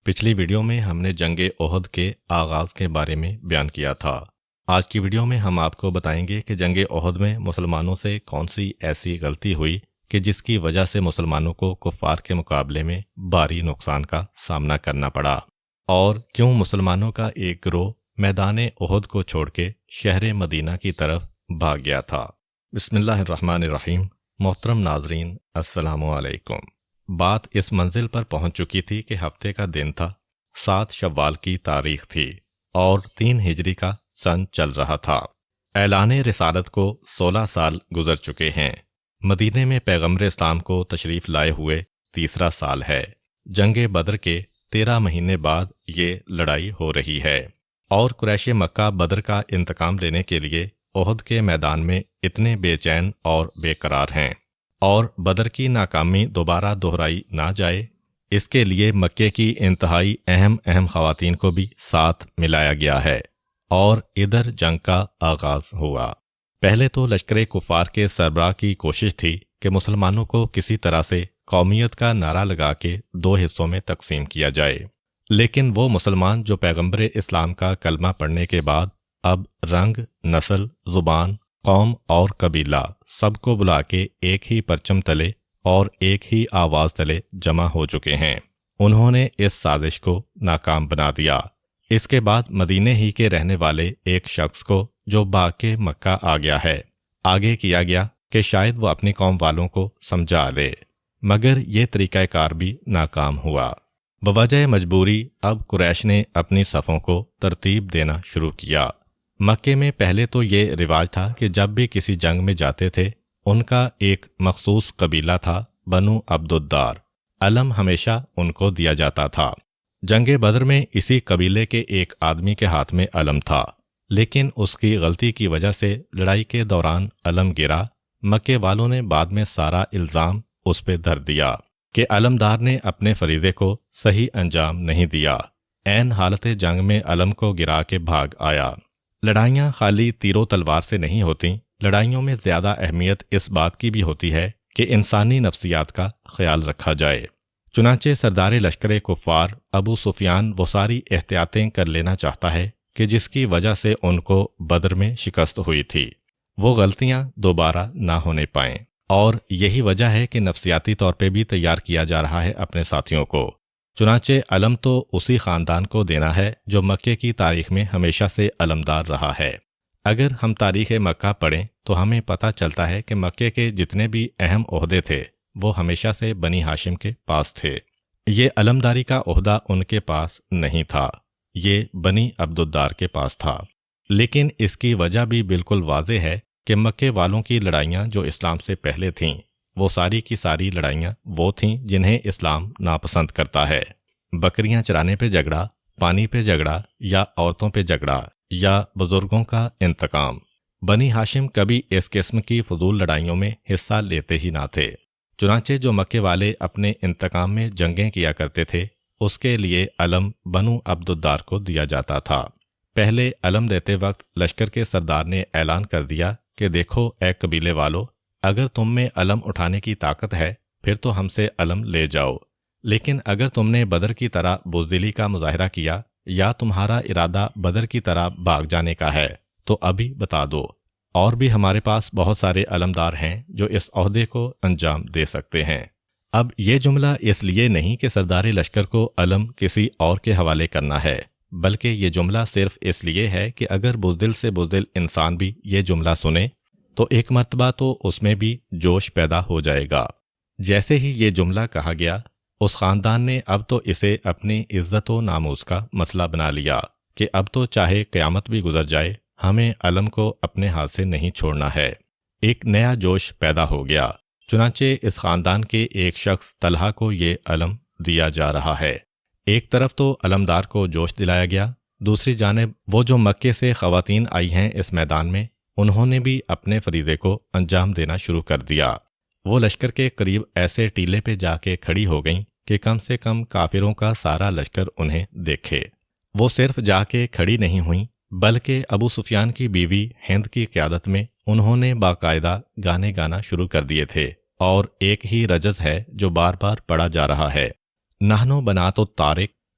پچھلی ویڈیو میں ہم نے جنگ احد کے آغاز کے بارے میں بیان کیا تھا۔ آج کی ویڈیو میں ہم آپ کو بتائیں گے کہ جنگ احد میں مسلمانوں سے کون سی ایسی غلطی ہوئی کہ جس کی وجہ سے مسلمانوں کو کفار کے مقابلے میں بھاری نقصان کا سامنا کرنا پڑا، اور کیوں مسلمانوں کا ایک گروہ میدان احد کو چھوڑ کے شہر مدینہ کی طرف بھاگ گیا تھا۔ بسم اللہ الرحمن الرحیم۔ محترم ناظرین، السلام علیکم۔ بات اس منزل پر پہنچ چکی تھی کہ ہفتے کا دن تھا، 7 شوال کی تاریخ تھی اور 3 ہجری کا سن چل رہا تھا۔ اعلان رسالت کو 16 سال گزر چکے ہیں۔ مدینے میں پیغمبر اسلام کو تشریف لائے ہوئے تیسرا سال ہے۔ جنگ بدر کے 13 مہینے بعد یہ لڑائی ہو رہی ہے، اور قریش مکہ بدر کا انتقام لینے کے لیے احد کے میدان میں اتنے بے چین اور بے قرار ہیں، اور بدر کی ناکامی دوبارہ دہرائی نہ جائے اس کے لیے مکے کی انتہائی اہم خواتین کو بھی ساتھ ملایا گیا ہے، اور ادھر جنگ کا آغاز ہوا۔ پہلے تو لشکر کفار کے سربراہ کی کوشش تھی کہ مسلمانوں کو کسی طرح سے قومیت کا نعرہ لگا کے 2 حصوں میں تقسیم کیا جائے، لیکن وہ مسلمان جو پیغمبر اسلام کا کلمہ پڑھنے کے بعد اب رنگ، نسل، زبان، قوم اور قبیلہ سب کو بلا کے ایک ہی پرچم تلے اور ایک ہی آواز تلے جمع ہو چکے ہیں، انہوں نے اس سازش کو ناکام بنا دیا۔ اس کے بعد مدینے ہی کے رہنے والے ایک شخص کو جو بھاگ کے مکہ آ گیا ہے، آگے کیا گیا کہ شاید وہ اپنی قوم والوں کو سمجھا لے، مگر یہ طریقہ کار بھی ناکام ہوا۔ بوجہ مجبوری اب قریش نے اپنی صفوں کو ترتیب دینا شروع کیا۔ مکے میں پہلے تو یہ رواج تھا کہ جب بھی کسی جنگ میں جاتے تھے ان کا ایک مخصوص قبیلہ تھا، بنو عبد الدار، علم ہمیشہ ان کو دیا جاتا تھا۔ جنگ بدر میں اسی قبیلے کے ایک آدمی کے ہاتھ میں علم تھا، لیکن اس کی غلطی کی وجہ سے لڑائی کے دوران علم گرا۔ مکے والوں نے بعد میں سارا الزام اس پہ دھر دیا کہ علمدار نے اپنے فریضے کو صحیح انجام نہیں دیا، عین حالت جنگ میں علم کو گرا کے بھاگ آیا۔ لڑائیاں خالی تیر و تلوار سے نہیں ہوتیں، لڑائیوں میں زیادہ اہمیت اس بات کی بھی ہوتی ہے کہ انسانی نفسیات کا خیال رکھا جائے۔ چنانچہ سردار لشکر کفار ابو سفیان وہ ساری احتیاطیں کر لینا چاہتا ہے کہ جس کی وجہ سے ان کو بدر میں شکست ہوئی تھی، وہ غلطیاں دوبارہ نہ ہونے پائیں، اور یہی وجہ ہے کہ نفسیاتی طور پہ بھی تیار کیا جا رہا ہے اپنے ساتھیوں کو۔ چنانچہ علم تو اسی خاندان کو دینا ہے جو مکے کی تاریخ میں ہمیشہ سے علمدار رہا ہے۔ اگر ہم تاریخ مکہ پڑھیں تو ہمیں پتہ چلتا ہے کہ مکے کے جتنے بھی اہم عہدے تھے وہ ہمیشہ سے بنی ہاشم کے پاس تھے۔ یہ علمداری کا عہدہ ان کے پاس نہیں تھا، یہ بنی عبد الدار کے پاس تھا۔ لیکن اس کی وجہ بھی بالکل واضح ہے کہ مکے والوں کی لڑائیاں جو اسلام سے پہلے تھیں وہ ساری کی ساری لڑائیاں وہ تھیں جنہیں اسلام ناپسند کرتا ہے۔ بکریاں چرانے پہ جھگڑا، پانی پہ جھگڑا، یا عورتوں پہ جھگڑا، یا بزرگوں کا انتقام۔ بنی ہاشم کبھی اس قسم کی فضول لڑائیوں میں حصہ لیتے ہی نہ تھے۔ چنانچہ جو مکے والے اپنے انتقام میں جنگیں کیا کرتے تھے اس کے لیے علم بنو عبد الدار کو دیا جاتا تھا۔ پہلے علم دیتے وقت لشکر کے سردار نے اعلان کر دیا کہ دیکھو اے قبیلے والو، اگر تم میں علم اٹھانے کی طاقت ہے پھر تو ہم سے علم لے جاؤ، لیکن اگر تم نے بدر کی طرح بزدلی کا مظاہرہ کیا یا تمہارا ارادہ بدر کی طرح بھاگ جانے کا ہے تو ابھی بتا دو، اور بھی ہمارے پاس بہت سارے علمدار ہیں جو اس عہدے کو انجام دے سکتے ہیں۔ اب یہ جملہ اس لیے نہیں کہ سردار لشکر کو علم کسی اور کے حوالے کرنا ہے، بلکہ یہ جملہ صرف اس لیے ہے کہ اگر بزدل سے بزدل انسان بھی یہ جملہ سنے تو ایک مرتبہ تو اس میں بھی جوش پیدا ہو جائے گا۔ جیسے ہی یہ جملہ کہا گیا اس خاندان نے اب تو اسے اپنی عزت و ناموس کا مسئلہ بنا لیا کہ اب تو چاہے قیامت بھی گزر جائے ہمیں علم کو اپنے ہاتھ سے نہیں چھوڑنا ہے۔ ایک نیا جوش پیدا ہو گیا۔ چنانچہ اس خاندان کے ایک شخص طلحہ کو یہ علم دیا جا رہا ہے۔ ایک طرف تو علمدار کو جوش دلایا گیا، دوسری جانب وہ جو مکے سے خواتین آئی ہیں اس میدان میں انہوں نے بھی اپنے فریضے کو انجام دینا شروع کر دیا۔ وہ لشکر کے قریب ایسے ٹیلے پہ جا کے کھڑی ہو گئیں کہ کم سے کم کافروں کا سارا لشکر انہیں دیکھے۔ وہ صرف جا کے کھڑی نہیں ہوئیں بلکہ ابو سفیان کی بیوی ہند کی قیادت میں انہوں نے باقاعدہ گانے گانا شروع کر دیے تھے، اور ایک ہی رجز ہے جو بار بار پڑھا جا رہا ہے، نحنو بنات الطارق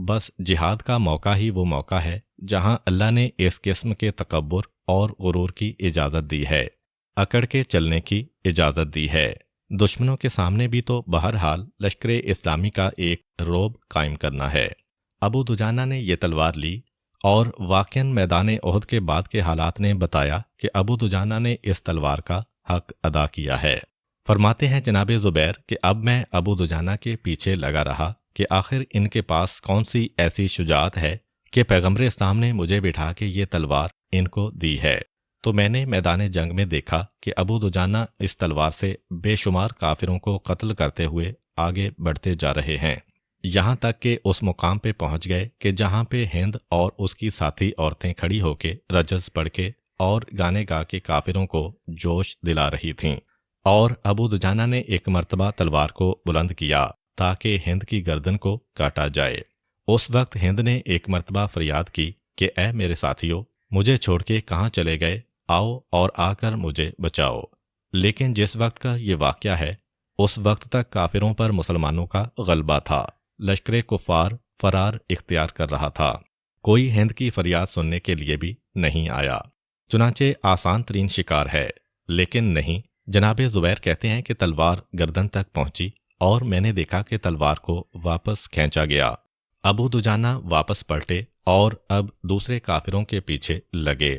بس جہاد کا موقع ہی وہ موقع ہے جہاں اللہ نے اس قسم کے تکبر اور غرور کی اجازت دی ہے، اکڑ کے چلنے کی اجازت دی ہے۔ دشمنوں کے سامنے بھی تو بہرحال لشکر اسلامی کا ایک رعب قائم کرنا ہے۔ ابو دجانہ نے یہ تلوار لی، اور واقعاً میدان احد کے بعد کے حالات نے بتایا کہ ابو دجانہ نے اس تلوار کا حق ادا کیا ہے۔ فرماتے ہیں جناب زبیر کہ اب میں ابو دجانہ کے پیچھے لگا رہا کہ آخر ان کے پاس کون سی ایسی شجاعت ہے کہ پیغمبر اسلام نے مجھے بٹھا کے یہ تلوار ان کو دی ہے۔ تو میں نے میدان جنگ میں دیکھا کہ ابو دجانہ اس تلوار سے بے شمار کافروں کو قتل کرتے ہوئے آگے بڑھتے جا رہے ہیں، یہاں تک کہ اس مقام پہ پہنچ گئے کہ جہاں پہ ہند اور اس کی ساتھی عورتیں کھڑی ہو کے رجز پڑھ کے اور گانے گا کے کافروں کو جوش دلا رہی تھیں، اور ابو دجانہ نے ایک مرتبہ تلوار کو بلند کیا تاکہ ہند کی گردن کو کاٹا جائے۔ اس وقت ہند نے ایک مرتبہ فریاد کی کہ اے میرے ساتھیو، مجھے چھوڑ کے کہاں چلے گئے؟ آؤ اور آ کر مجھے بچاؤ۔ لیکن جس وقت کا یہ واقعہ ہے، اس وقت تک کافروں پر مسلمانوں کا غلبہ تھا، لشکر کفار فرار اختیار کر رہا تھا، کوئی ہند کی فریاد سننے کے لیے بھی نہیں آیا۔ چنانچہ آسان ترین شکار ہے، لیکن نہیں۔ جناب زبیر کہتے ہیں کہ تلوار گردن تک پہنچی اور میں نے دیکھا کہ تلوار کو واپس کھینچا گیا۔ ابو دجانہ واپس پلٹے اور اب دوسرے کافروں کے پیچھے لگے۔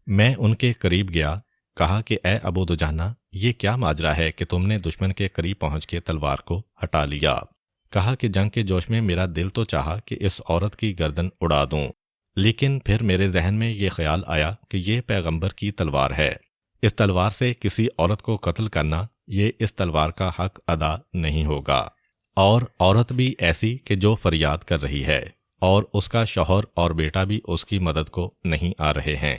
میں ان کے قریب گیا، کہا کہ اے ابو دجانہ، یہ کیا ماجرا ہے کہ تم نے دشمن کے قریب پہنچ کے تلوار کو ہٹا لیا؟ کہا کہ جنگ کے جوش میں میرا دل تو چاہا کہ اس عورت کی گردن اڑا دوں، لیکن پھر میرے ذہن میں یہ خیال آیا کہ یہ پیغمبر کی تلوار ہے، اس تلوار سے کسی عورت کو قتل کرنا یہ اس تلوار کا حق ادا نہیں ہوگا، اور عورت بھی ایسی کہ جو فریاد کر رہی ہے، اور اس کا شوہر اور بیٹا بھی اس کی مدد کو نہیں آ رہے ہیں،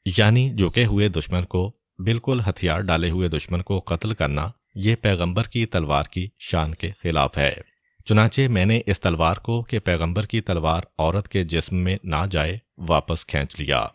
یعنی جھکے ہوئے دشمن کو، بالکل ہتھیار ڈالے ہوئے دشمن کو قتل کرنا یہ پیغمبر کی تلوار کی شان کے خلاف ہے۔ چنانچہ میں نے اس تلوار کو کہ پیغمبر کی تلوار عورت کے جسم میں نہ جائے واپس کھینچ لیا۔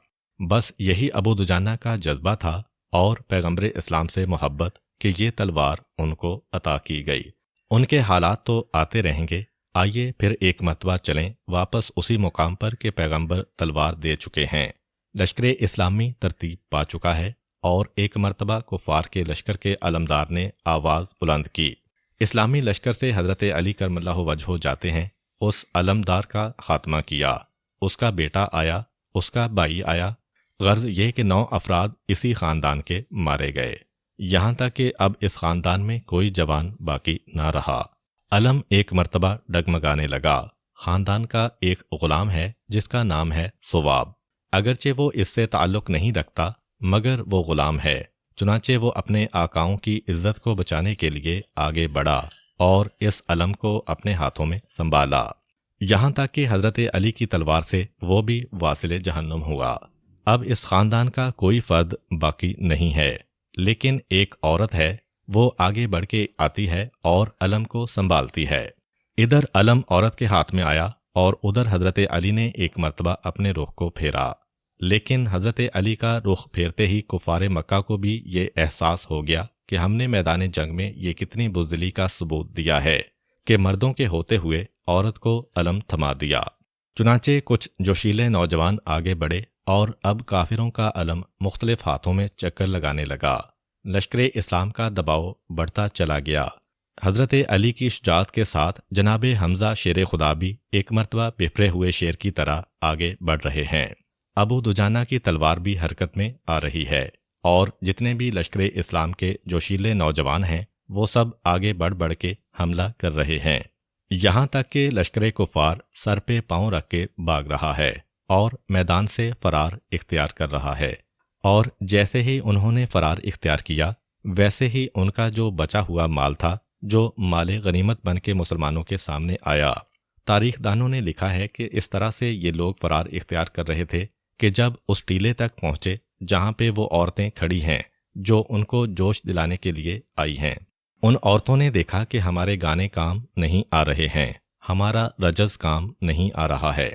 بس یہی ابو دجانہ کا جذبہ تھا اور پیغمبر اسلام سے محبت کہ یہ تلوار ان کو عطا کی گئی۔ ان کے حالات تو آتے رہیں گے، آئیے پھر ایک مرتبہ چلیں واپس اسی مقام پر کہ پیغمبر تلوار دے چکے ہیں، لشکر اسلامی ترتیب پا چکا ہے، اور ایک مرتبہ کفار کے لشکر کے علمدار نے آواز بلند کی۔ اسلامی لشکر سے حضرت علی کرم اللہ وجہہ جاتے ہیں، اس علمدار کا خاتمہ کیا، اس کا بیٹا آیا، اس کا بھائی آیا، غرض یہ کہ 9 افراد اسی خاندان کے مارے گئے، یہاں تک کہ اب اس خاندان میں کوئی جوان باقی نہ رہا۔ علم ایک مرتبہ ڈگمگانے لگا۔ خاندان کا ایک غلام ہے جس کا نام ہے ثواب، اگرچہ وہ اس سے تعلق نہیں رکھتا مگر وہ غلام ہے، چنانچہ وہ اپنے آقاؤں کی عزت کو بچانے کے لیے آگے بڑھا اور اس علم کو اپنے ہاتھوں میں سنبھالا، یہاں تک کہ حضرت علی کی تلوار سے وہ بھی واصل جہنم ہوا۔ اب اس خاندان کا کوئی فرد باقی نہیں ہے، لیکن ایک عورت ہے، وہ آگے بڑھ کے آتی ہے اور علم کو سنبھالتی ہے۔ ادھر علم عورت کے ہاتھ میں آیا اور ادھر حضرت علی نے ایک مرتبہ اپنے رخ کو پھیرا، لیکن حضرت علی کا رخ پھیرتے ہی کفار مکہ کو بھی یہ احساس ہو گیا کہ ہم نے میدان جنگ میں یہ کتنی بزدلی کا ثبوت دیا ہے کہ مردوں کے ہوتے ہوئے عورت کو علم تھما دیا۔ چنانچہ کچھ جوشیلے نوجوان آگے بڑھے اور اب کافروں کا علم مختلف ہاتھوں میں چکر لگانے لگا، لشکر اسلام کا دباؤ بڑھتا چلا گیا۔ حضرت علی کی شجاعت کے ساتھ جناب حمزہ شیر خدا بھی ایک مرتبہ بپھرے ہوئے شیر کی طرح آگے بڑھ رہے ہیں، ابو دجانہ کی تلوار بھی حرکت میں آ رہی ہے، اور جتنے بھی لشکر اسلام کے جوشیلے نوجوان ہیں وہ سب آگے بڑھ بڑھ کے حملہ کر رہے ہیں، یہاں تک کہ لشکر کفار سر پہ پاؤں رکھ کے بھاگ رہا ہے اور میدان سے فرار اختیار کر رہا ہے، اور جیسے ہی انہوں نے فرار اختیار کیا ویسے ہی ان کا جو بچا ہوا مال تھا جو مال غنیمت بن کے مسلمانوں کے سامنے آیا۔ تاریخ دانوں نے لکھا ہے کہ اس طرح سے یہ لوگ فرار اختیار کر رہے تھے کہ جب اس ٹیلے تک پہنچے جہاں پہ وہ عورتیں کھڑی ہیں جو ان کو جوش دلانے کے لیے آئی ہیں، ان عورتوں نے دیکھا کہ ہمارے گانے کام نہیں آ رہے ہیں، ہمارا رجز کام نہیں آ رہا ہے،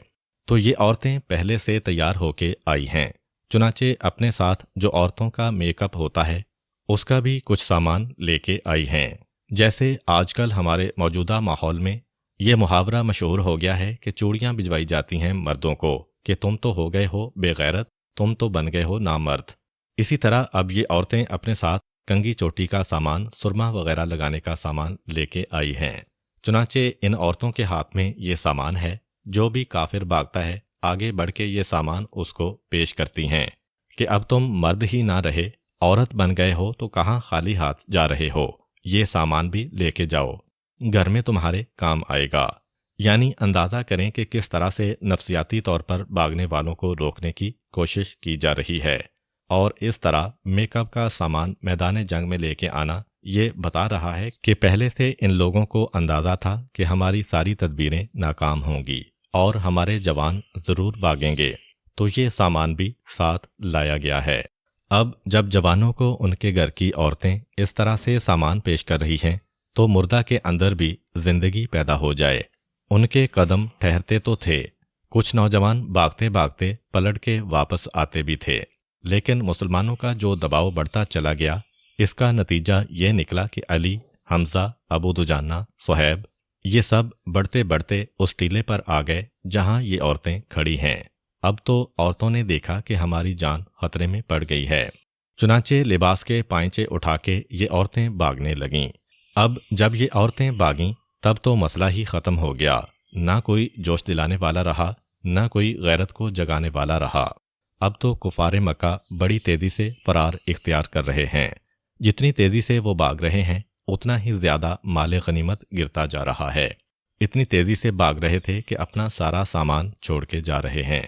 تو یہ عورتیں پہلے سے تیار ہو کے آئی ہیں، چنانچہ اپنے ساتھ جو عورتوں کا میک اپ ہوتا ہے اس کا بھی کچھ سامان لے کے آئی ہیں۔ جیسے آج کل ہمارے موجودہ ماحول میں یہ محاورہ مشہور ہو گیا ہے کہ چوڑیاں بھجوائی جاتی ہیں مردوں کو کہ تم تو ہو گئے ہو بے غیرت، تم تو بن گئے ہو نامرد۔ اسی طرح اب یہ عورتیں اپنے ساتھ کنگھی چوٹی کا سامان، سرما وغیرہ لگانے کا سامان لے کے آئی ہیں۔ چنانچہ ان عورتوں کے ہاتھ میں یہ سامان ہے، جو بھی کافر بھاگتا ہے آگے بڑھ کے یہ سامان اس کو پیش کرتی ہیں کہ اب تم مرد ہی نہ رہے، عورت بن گئے ہو تو کہاں خالی ہاتھ جا رہے ہو، یہ سامان بھی لے کے جاؤ، گھر میں تمہارے کام آئے گا۔ یعنی اندازہ کریں کہ کس طرح سے نفسیاتی طور پر بھاگنے والوں کو روکنے کی کوشش کی جا رہی ہے، اور اس طرح میک اپ کا سامان میدان جنگ میں لے کے آنا یہ بتا رہا ہے کہ پہلے سے ان لوگوں کو اندازہ تھا کہ ہماری ساری تدبیریں ناکام ہوں گی اور ہمارے جوان ضرور بھاگیں گے، تو یہ سامان بھی ساتھ لایا گیا ہے۔ اب جب جوانوں کو ان کے گھر کی عورتیں اس طرح سے سامان پیش کر رہی ہیں تو مردہ کے اندر بھی زندگی پیدا ہو جائے۔ ان کے قدم ٹھہرتے تو تھے، کچھ نوجوان بھاگتے بھاگتے پلٹ کے واپس آتے بھی تھے، لیکن مسلمانوں کا جو دباؤ بڑھتا چلا گیا، اس کا نتیجہ یہ نکلا کہ علی، حمزہ، ابو دجانہ، صہیب، یہ سب بڑھتے بڑھتے اس ٹیلے پر آ گئے جہاں یہ عورتیں کھڑی ہیں۔ اب تو عورتوں نے دیکھا کہ ہماری جان خطرے میں پڑ گئی ہے، چنانچہ لباس کے پائنچے اٹھا کے یہ عورتیں بھاگنے لگیں۔ اب جب یہ عورتیں بھاگیں تب تو مسئلہ ہی ختم ہو گیا، نہ کوئی جوش دلانے والا رہا، نہ کوئی غیرت کو جگانے والا رہا۔ اب تو کفار مکہ بڑی تیزی سے فرار اختیار کر رہے ہیں، جتنی تیزی سے وہ بھاگ رہے ہیں اتنا ہی زیادہ مال غنیمت گرتا جا رہا ہے۔ اتنی تیزی سے بھاگ رہے تھے کہ اپنا سارا سامان چھوڑ کے جا رہے ہیں۔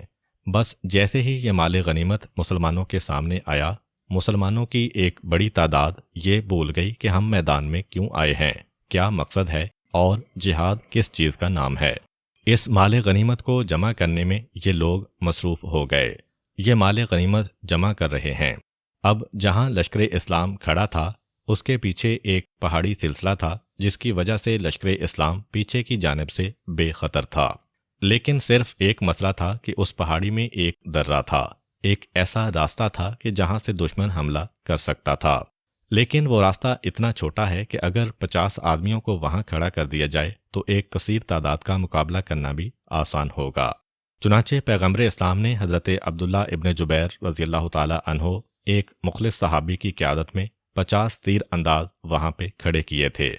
بس جیسے ہی یہ مال غنیمت مسلمانوں کے سامنے آیا، مسلمانوں کی ایک بڑی تعداد یہ بھول گئی کہ ہم میدان میں کیوں آئے ہیں، کیا مقصد ہے اور جہاد کس چیز کا نام ہے۔ اس مال غنیمت کو جمع کرنے میں یہ لوگ مصروف ہو گئے، یہ مال غنیمت جمع کر رہے ہیں۔ اب جہاں لشکر اسلام کھڑا تھا اس کے پیچھے ایک پہاڑی سلسلہ تھا، جس کی وجہ سے لشکر اسلام پیچھے کی جانب سے بے خطر تھا، لیکن صرف ایک مسئلہ تھا کہ اس پہاڑی میں ایک درہ تھا، ایک ایسا راستہ تھا کہ جہاں سے دشمن حملہ کر سکتا تھا، لیکن وہ راستہ اتنا چھوٹا ہے کہ اگر 50 آدمیوں کو وہاں کھڑا کر دیا جائے تو ایک کثیر تعداد کا مقابلہ کرنا بھی آسان ہوگا۔ چنانچہ پیغمبر اسلام نے حضرت عبداللہ ابن جبیر رضی اللہ تعالی عنہ ایک مخلص صحابی کی قیادت میں 50 تیر انداز وہاں پہ کھڑے کیے تھے۔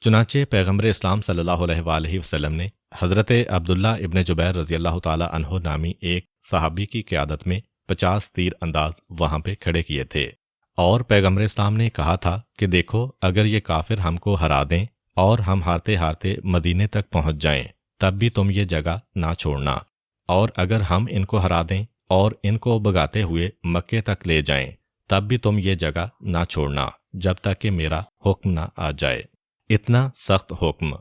چنانچہ پیغمبر اسلام صلی اللہ علیہ وآلہ وسلم نے حضرت عبداللہ ابن جبیر رضی اللہ تعالی عنہ نامی ایک صحابی کی قیادت میں 50 تیر انداز وہاں پہ کھڑے کیے تھے، اور پیغمبر اسلام نے کہا تھا کہ دیکھو، اگر یہ کافر ہم کو ہرا دیں اور ہم ہارتے ہارتے مدینے تک پہنچ جائیں تب بھی تم یہ جگہ نہ چھوڑنا، اور اگر ہم ان کو ہرا دیں اور ان کو بھگاتے ہوئے مکے تک لے جائیں تب بھی تم یہ جگہ نہ چھوڑنا جب تک کہ میرا حکم نہ آ جائے۔ اتنا سخت حکم،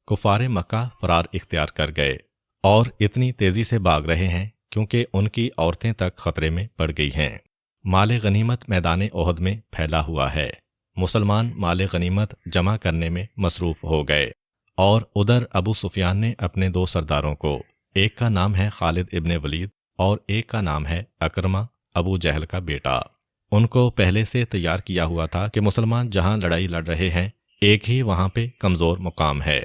کفار مکہ فرار اختیار کر گئے اور اتنی تیزی سے بھاگ رہے ہیں کیونکہ ان کی عورتیں تک خطرے میں پڑ گئی ہیں۔ مال غنیمت میدان احد میں پھیلا ہوا ہے، مسلمان مال غنیمت جمع کرنے میں مصروف ہو گئے، اور ادھر ابو سفیان نے اپنے 2 سرداروں کو، ایک کا نام ہے خالد ابن ولید اور ایک کا نام ہے اکرمہ، ابو جہل کا بیٹا، ان کو پہلے سے تیار کیا ہوا تھا کہ مسلمان جہاں لڑائی لڑ رہے ہیں ایک ہی وہاں پہ کمزور مقام ہے،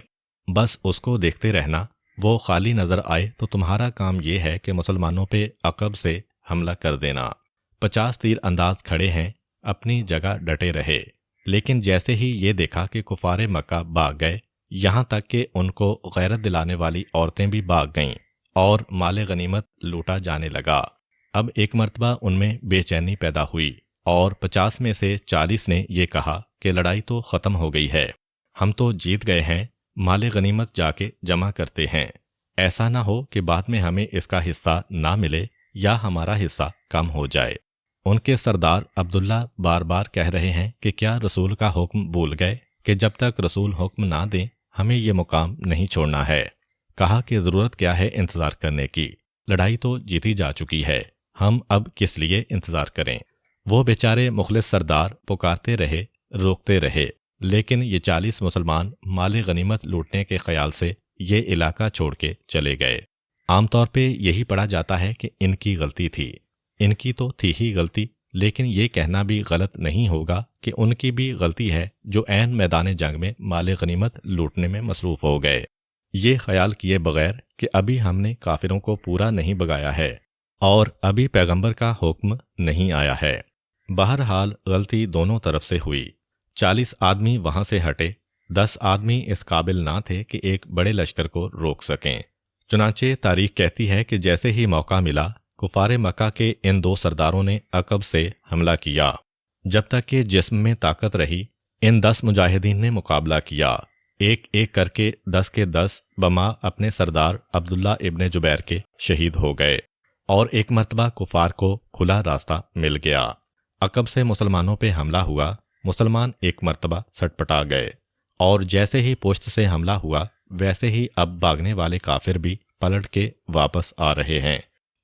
بس اس کو دیکھتے رہنا، وہ خالی نظر آئے تو تمہارا کام یہ ہے کہ مسلمانوں پہ عقب سے حملہ کر دینا۔ 50 تیر انداز کھڑے ہیں، اپنی جگہ ڈٹے رہے، لیکن جیسے ہی یہ دیکھا کہ کفار مکہ بھاگ گئے، یہاں تک کہ ان کو غیرت دلانے والی عورتیں بھی بھاگ گئیں اور مال غنیمت لوٹا جانے لگا، اب ایک مرتبہ ان میں بے چینی پیدا ہوئی، اور 50 میں سے 40 نے یہ کہا کہ لڑائی تو ختم ہو گئی ہے، ہم تو جیت گئے ہیں، مال غنیمت جا کے جمع کرتے ہیں، ایسا نہ ہو کہ بعد میں ہمیں اس کا حصہ نہ ملے یا ہمارا حصہ کم ہو جائے۔ ان کے سردار عبداللہ بار بار کہہ رہے ہیں کہ کیا رسول کا حکم بھول گئے کہ جب تک رسول حکم نہ دیں ہمیں یہ مقام نہیں چھوڑنا ہے۔ کہا کہ ضرورت کیا ہے انتظار کرنے کی، لڑائی تو جیتی جا چکی ہے، ہم اب کس لیے انتظار کریں۔ وہ بیچارے مخلص سردار پکارتے رہے، روکتے رہے، لیکن یہ 40 مسلمان مال غنیمت لوٹنے کے خیال سے یہ علاقہ چھوڑ کے چلے گئے۔ عام طور پہ یہی پڑھا جاتا ہے کہ ان کی غلطی تھی، ان کی تو تھی ہی غلطی، لیکن یہ کہنا بھی غلط نہیں ہوگا کہ ان کی بھی غلطی ہے جو عین میدان جنگ میں مال غنیمت لوٹنے میں مصروف ہو گئے۔ یہ خیال کیے بغیر کہ ابھی ہم نے کافروں کو پورا نہیں بگایا ہے اور ابھی پیغمبر کا حکم نہیں آیا ہے۔ بہرحال غلطی دونوں طرف سے ہوئی۔ 40 آدمی وہاں سے ہٹے، 10 آدمی اس قابل نہ تھے کہ ایک بڑے لشکر کو روک سکیں۔ چنانچہ تاریخ کہتی ہے کہ جیسے ہی موقع ملا، کفار مکہ کے ان 2 سرداروں نے عقب سے حملہ کیا۔ جب تک کہ جسم میں طاقت رہی، ان 10 مجاہدین نے مقابلہ کیا، ایک ایک کر کے 10 کے 10 بما اپنے سردار عبداللہ ابن جبیر کے شہید ہو گئے، اور ایک مرتبہ کفار کو کھلا راستہ مل گیا۔ عقب سے مسلمانوں پہ حملہ ہوا، مسلمان ایک مرتبہ سٹ پٹا گئے، اور جیسے ہی پشت سے حملہ ہوا ویسے ہی اب بھاگنے والے کافر بھی پلٹ کے واپس آ رہے ہیں۔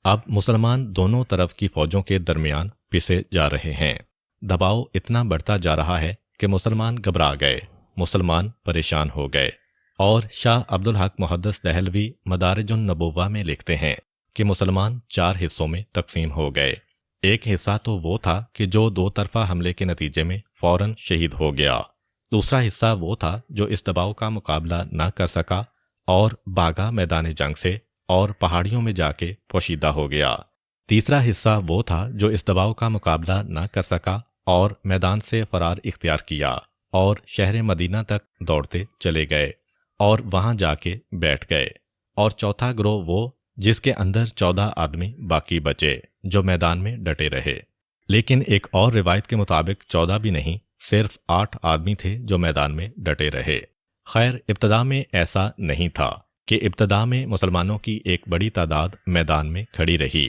اب مسلمان دونوں طرف کی فوجوں کے درمیان پسے جا رہے ہیں۔ دباؤ اتنا بڑھتا جا رہا ہے کہ مسلمان گھبرا گئے، مسلمان پریشان ہو گئے، اور شاہ عبدالحق محدث دہلوی مدارج النبوہ میں لکھتے ہیں کہ مسلمان 4 حصوں میں تقسیم ہو گئے۔ ایک حصہ تو وہ تھا کہ جو 2 طرفہ حملے کے نتیجے میں فوراً شہید ہو گیا، دوسرا حصہ وہ تھا جو اس دباؤ کا مقابلہ نہ کر سکا اور بھاگا میدان جنگ سے اور پہاڑیوں میں جا کے پوشیدہ ہو گیا، تیسرا حصہ وہ تھا جو اس دباؤ کا مقابلہ نہ کر سکا اور میدان سے فرار اختیار کیا اور شہر مدینہ تک دوڑتے چلے گئے اور وہاں جا کے بیٹھ گئے، اور چوتھا گروہ وہ جس کے اندر 14 آدمی باقی بچے جو میدان میں ڈٹے رہے۔ لیکن ایک اور روایت کے مطابق 14 بھی نہیں، صرف 8 آدمی تھے جو میدان میں ڈٹے رہے۔ خیر، ابتدا میں ایسا نہیں تھا کہ ابتدا میں مسلمانوں کی ایک بڑی تعداد میدان میں کھڑی رہی،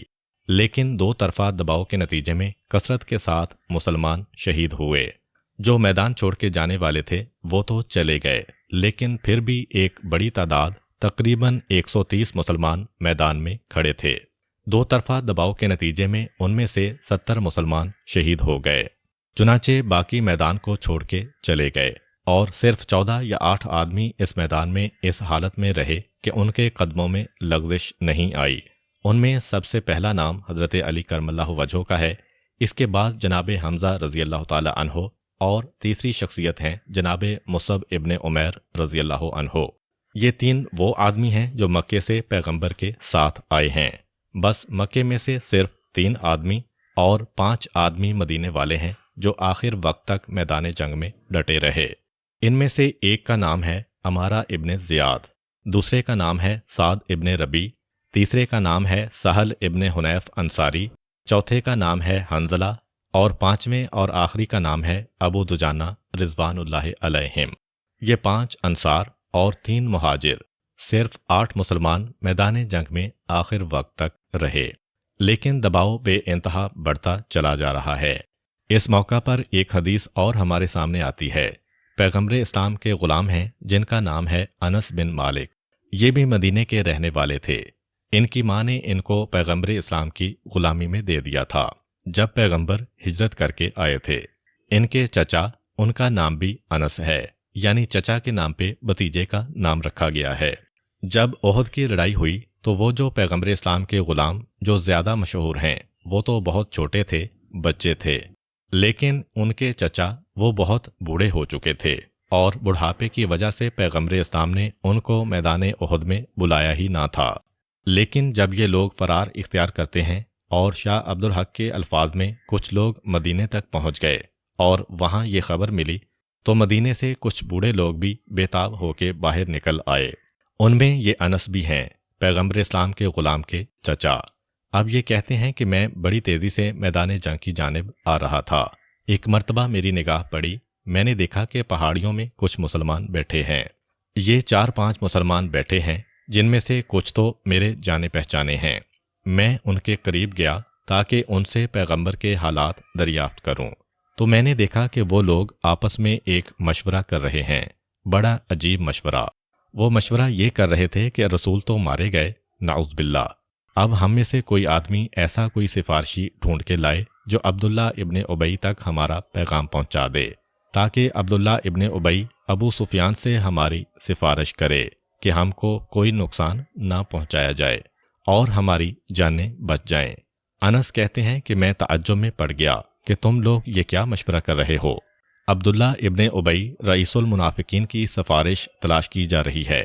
لیکن 2 طرفہ دباؤ کے نتیجے میں کثرت کے ساتھ مسلمان شہید ہوئے۔ جو میدان چھوڑ کے جانے والے تھے وہ تو چلے گئے، لیکن پھر بھی ایک بڑی تعداد تقریباً 130 مسلمان میدان میں کھڑے تھے۔ 2 طرفہ دباؤ کے نتیجے میں ان میں سے 70 مسلمان شہید ہو گئے۔ چنانچہ باقی میدان کو چھوڑ کے چلے گئے، اور صرف 14 یا 8 آدمی اس میدان میں اس حالت میں رہے کہ ان کے قدموں میں لغزش نہیں آئی۔ ان میں سب سے پہلا نام حضرت علی کرم اللہ وجہہ کا ہے، اس کے بعد جناب حمزہ رضی اللہ تعالی عنہ، اور تیسری شخصیت ہیں جناب مصعب ابن عمیر رضی اللہ عنہ۔ یہ 3 وہ آدمی ہیں جو مکے سے پیغمبر کے ساتھ آئے ہیں۔ بس مکے میں سے صرف 3 آدمی اور 5 آدمی مدینے والے ہیں جو آخر وقت تک میدان جنگ میں ڈٹے رہے۔ ان میں سے ایک کا نام ہے عمارہ ابن زیاد، دوسرے کا نام ہے سعد ابن ربی، تیسرے کا نام ہے سہل ابن حنیف انصاری، چوتھے کا نام ہے حنظلہ، اور 5ویں اور آخری کا نام ہے ابو دجانہ رضوان اللہ علیہم۔ یہ 5 انصار اور 3 مہاجر، صرف 8 مسلمان میدان جنگ میں آخر وقت تک رہے، لیکن دباؤ بے انتہا بڑھتا چلا جا رہا ہے۔ اس موقع پر ایک حدیث اور ہمارے سامنے آتی ہے۔ پیغمبر اسلام کے غلام ہیں جن کا نام ہے انس بن مالک، یہ بھی مدینے کے رہنے والے تھے۔ ان کی ماں نے ان کو پیغمبر اسلام کی غلامی میں دے دیا تھا جب پیغمبر ہجرت کر کے آئے تھے۔ ان کے چچا، ان کا نام بھی انس ہے، یعنی چچا کے نام پہ بھتیجے کا نام رکھا گیا ہے۔ جب احد کی لڑائی ہوئی تو وہ جو پیغمبر اسلام کے غلام جو زیادہ مشہور ہیں وہ تو بہت چھوٹے تھے، بچے تھے، لیکن ان کے چچا وہ بہت بوڑھے ہو چکے تھے، اور بڑھاپے کی وجہ سے پیغمبر اسلام نے ان کو میدان احد میں بلایا ہی نہ تھا۔ لیکن جب یہ لوگ فرار اختیار کرتے ہیں اور شاہ عبدالحق کے الفاظ میں کچھ لوگ مدینے تک پہنچ گئے اور وہاں یہ خبر ملی تو مدینے سے کچھ بوڑھے لوگ بھی بےتاب ہو کے باہر نکل آئے۔ ان میں یہ انس بھی ہیں، پیغمبر اسلام کے غلام کے چچا۔ اب یہ کہتے ہیں کہ میں بڑی تیزی سے میدان جنگ کی جانب آ رہا تھا۔ ایک مرتبہ میری نگاہ پڑی، میں نے دیکھا کہ پہاڑیوں میں کچھ مسلمان بیٹھے ہیں۔ یہ 4-5 مسلمان بیٹھے ہیں جن میں سے کچھ تو میرے جانے پہچانے ہیں۔ میں ان کے قریب گیا تاکہ ان سے پیغمبر کے حالات دریافت کروں، تو میں نے دیکھا کہ وہ لوگ آپس میں ایک مشورہ کر رہے ہیں، بڑا عجیب مشورہ۔ وہ مشورہ یہ کر رہے تھے کہ رسول تو مارے گئے، نعوذ باللہ، اب ہم میں سے کوئی آدمی ایسا کوئی سفارشی ڈھونڈ کے لائے جو عبداللہ ابن ابی تک ہمارا پیغام پہنچا دے، تاکہ عبداللہ ابن ابی ابو سفیان سے ہماری سفارش کرے کہ ہم کو کوئی نقصان نہ پہنچایا جائے اور ہماری جانیں بچ جائیں۔ انس کہتے ہیں کہ میں تعجب میں پڑ گیا کہ تم لوگ یہ کیا مشورہ کر رہے ہو؟ عبداللہ ابن ابی رئیس المنافقین کی سفارش تلاش کی جا رہی ہے،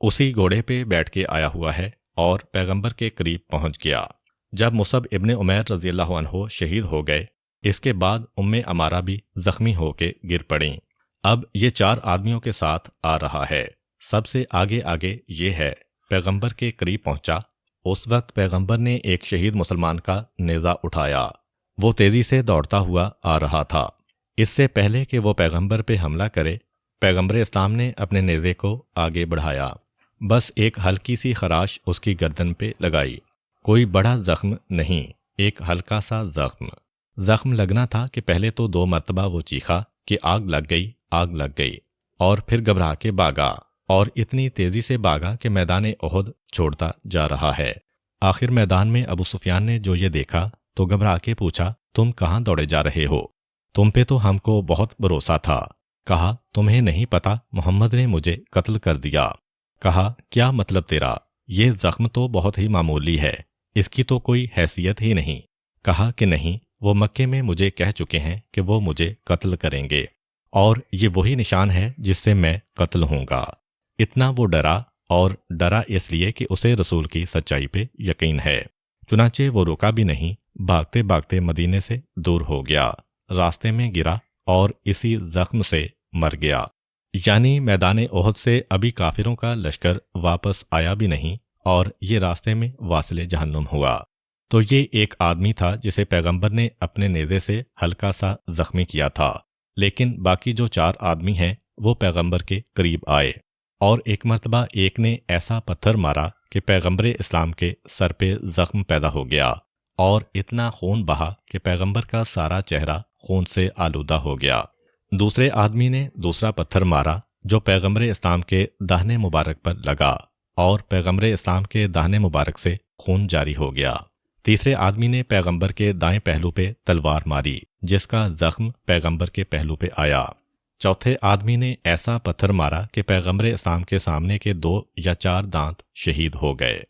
اسی گھوڑے پہ بیٹھ کے آیا ہوا ہے اور پیغمبر کے قریب پہنچ گیا۔ جب مصعب ابن عمیر رضی اللہ عنہ شہید ہو گئے، اس کے بعد عمارہ بھی زخمی ہو کے گر پڑیں۔ اب یہ 4 آدمیوں کے ساتھ آ رہا ہے۔ سب سے آگے یہ ہے، پیغمبر کے قریب پہنچا۔ اس وقت پیغمبر نے ایک شہید مسلمان کا نیزہ اٹھایا۔ وہ تیزی سے دوڑتا ہوا آ رہا تھا۔ اس سے پہلے کہ وہ پیغمبر پہ حملہ کرے، پیغمبر اسلام نے اپنے نیزے کو آگے بڑھایا، بس ایک ہلکی سی خراش اس کی گردن پہ لگائی۔ کوئی بڑا زخم نہیں، ایک ہلکا سا زخم لگنا تھا کہ پہلے تو 2 مرتبہ وہ چیخا کہ آگ لگ گئی، آگ لگ گئی، اور پھر گھبرا کے بھاگا، اور اتنی تیزی سے بھاگا کہ میدان احد چھوڑتا جا رہا ہے۔ آخر میدان میں ابو سفیان نے جو یہ دیکھا تو گھبرا کے پوچھا، تم کہاں دوڑے جا رہے ہو؟ تم پہ تو ہم کو بہت بھروسہ تھا۔ کہا، تمہیں نہیں پتا محمد نے مجھے قتل کر دیا۔ کہا، کیا مطلب تیرا؟ یہ زخم تو بہت ہی معمولی ہے، اس کی تو کوئی حیثیت ہی نہیں۔ کہا کہ نہیں، وہ مکے میں مجھے کہہ چکے ہیں کہ وہ مجھے قتل کریں گے، اور یہ وہی نشان ہے جس سے میں قتل ہوں گا۔ اتنا وہ ڈرا، اور ڈرا اس لیے کہ اسے رسول کی سچائی پہ یقین ہے۔ چنانچہ وہ رکا بھی نہیں، بھاگتے بھاگتے مدینے سے دور ہو گیا، راستے میں گرا اور اسی زخم سے مر گیا۔ یعنی میدان احد سے ابھی کافروں کا لشکر واپس آیا بھی نہیں، اور یہ راستے میں واصل جہنم ہوا۔ تو یہ ایک آدمی تھا جسے پیغمبر نے اپنے نیزے سے ہلکا سا زخمی کیا تھا، لیکن باقی جو 4 آدمی ہیں وہ پیغمبر کے قریب آئے، اور ایک مرتبہ ایک نے ایسا پتھر مارا کہ پیغمبر اسلام کے سر پہ زخم پیدا ہو گیا، اور اتنا خون بہا کہ پیغمبر کا سارا چہرہ خون سے آلودہ ہو گیا۔ دوسرے آدمی نے دوسرا پتھر مارا جو پیغمبر اسلام کے داہنے مبارک پر لگا، اور پیغمبر اسلام کے داہنے مبارک سے خون جاری ہو گیا۔ تیسرے آدمی نے پیغمبر کے دائیں پہلو پہ تلوار ماری، جس کا زخم پیغمبر کے پہلو پہ آیا۔ چوتھے آدمی نے ایسا پتھر مارا کہ پیغمبر اسلام کے سامنے کے 2 یا 4 دانت شہید ہو گئے۔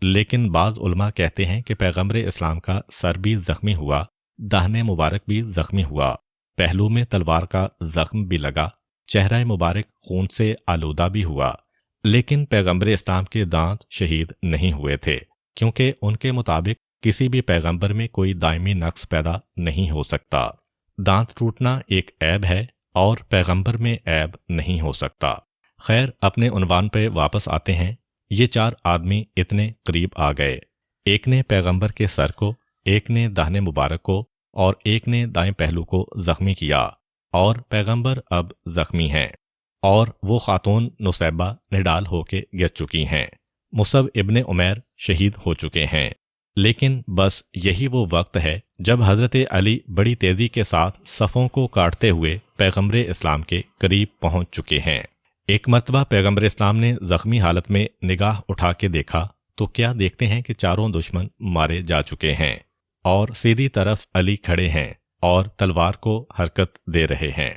لیکن بعض علماء کہتے ہیں کہ پیغمبر اسلام کا سر بھی زخمی ہوا، داہنے مبارک بھی زخمی ہوا، پہلو میں تلوار کا زخم بھی لگا، چہرہ مبارک خون سے آلودہ بھی ہوا، لیکن پیغمبر اسلام کے دانت شہید نہیں ہوئے تھے، کیونکہ ان کے مطابق کسی بھی پیغمبر میں کوئی دائمی نقص پیدا نہیں ہو سکتا۔ دانت ٹوٹنا ایک عیب ہے، اور پیغمبر میں عیب نہیں ہو سکتا۔ خیر، اپنے عنوان پہ واپس آتے ہیں۔ یہ 4 آدمی اتنے قریب آ گئے، ایک نے پیغمبر کے سر کو، ایک نے داہنے مبارک کو، اور ایک نے دائیں پہلو کو زخمی کیا، اور پیغمبر اب زخمی ہیں، اور وہ خاتون نصیبہ نڈال ہو کے گر چکی ہیں۔ مصعب ابن عمیر شہید ہو چکے ہیں۔ لیکن بس یہی وہ وقت ہے جب حضرت علی بڑی تیزی کے ساتھ صفوں کو کاٹتے ہوئے پیغمبر اسلام کے قریب پہنچ چکے ہیں۔ ایک مرتبہ پیغمبر اسلام نے زخمی حالت میں نگاہ اٹھا کے دیکھا تو کیا دیکھتے ہیں کہ چاروں دشمن مارے جا چکے ہیں، اور سیدھی طرف علی کھڑے ہیں اور تلوار کو حرکت دے رہے ہیں۔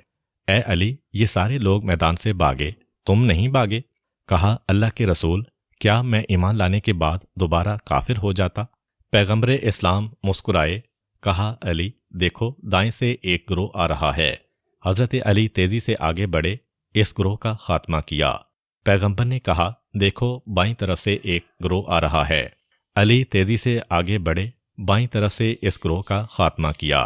اے علی، یہ سارے لوگ میدان سے بھاگے، تم نہیں بھاگے؟ کہا، اللہ کے رسول، کیا میں ایمان لانے کے بعد دوبارہ کافر ہو جاتا؟ پیغمبر اسلام مسکرائے، کہا، علی دیکھو، دائیں سے ایک گروہ آ رہا ہے۔ حضرت علی تیزی سے آگے بڑھے، اس گروہ کا خاتمہ کیا۔ پیغمبر نے کہا، دیکھو، بائیں طرف سے ایک گروہ آ رہا ہے۔ علی تیزی سے آگے بڑھے، بائیں طرف سے اس گروہ کا خاتمہ کیا۔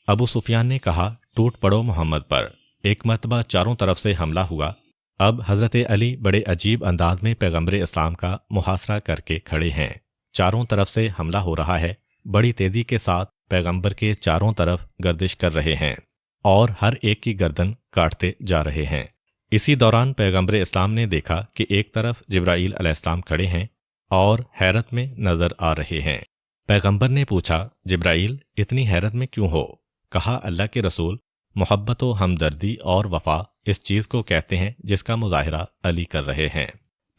ابو سفیان نے کہا، ٹوٹ پڑو محمد پر۔ ایک مرتبہ چاروں طرف سے حملہ ہوا۔ اب حضرت علی بڑے عجیب انداز میں پیغمبر اسلام کا محاصرہ کر کے کھڑے ہیں۔ چاروں طرف سے حملہ ہو رہا ہے، بڑی تیزی کے ساتھ پیغمبر کے چاروں طرف گردش کر رہے ہیں، اور ہر ایک کی گردن کاٹتے جا رہے ہیں۔ اسی دوران پیغمبر اسلام نے دیکھا کہ ایک طرف جبرائیل علیہ السلام کھڑے ہیں اور حیرت میں نظر آ رہے ہیں۔ پیغمبر نے پوچھا، جبرائیل اتنی حیرت میں کیوں ہو؟ کہا، اللہ کے رسول، محبت و ہمدردی اور وفا اس چیز کو کہتے ہیں جس کا مظاہرہ علی کر رہے ہیں۔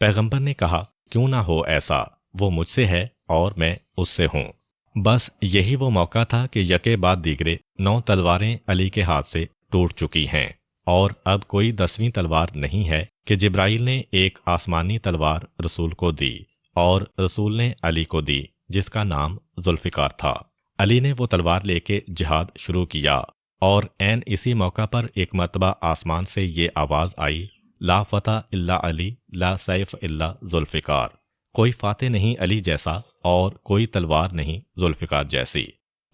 پیغمبر نے کہا، کیوں نہ ہو ایسا، وہ مجھ سے ہے اور میں اس سے ہوں۔ بس یہی وہ موقع تھا کہ یکے بعد دیگرے 9 تلواریں علی کے ہاتھ سے ٹوٹ چکی ہیں، اور اب کوئی 10ویں تلوار نہیں ہے کہ جبرائیل نے ایک آسمانی تلوار رسول کو دی، اور رسول نے علی کو دی، جس کا نام ذوالفقار تھا۔ علی نے وہ تلوار لے کے جہاد شروع کیا، اور عین اسی موقع پر ایک مرتبہ آسمان سے یہ آواز آئی، لا فتح الا علی لا سیف الا ذوالفقار، کوئی فاتح نہیں علی جیسا اور کوئی تلوار نہیں ذوالفقار جیسی،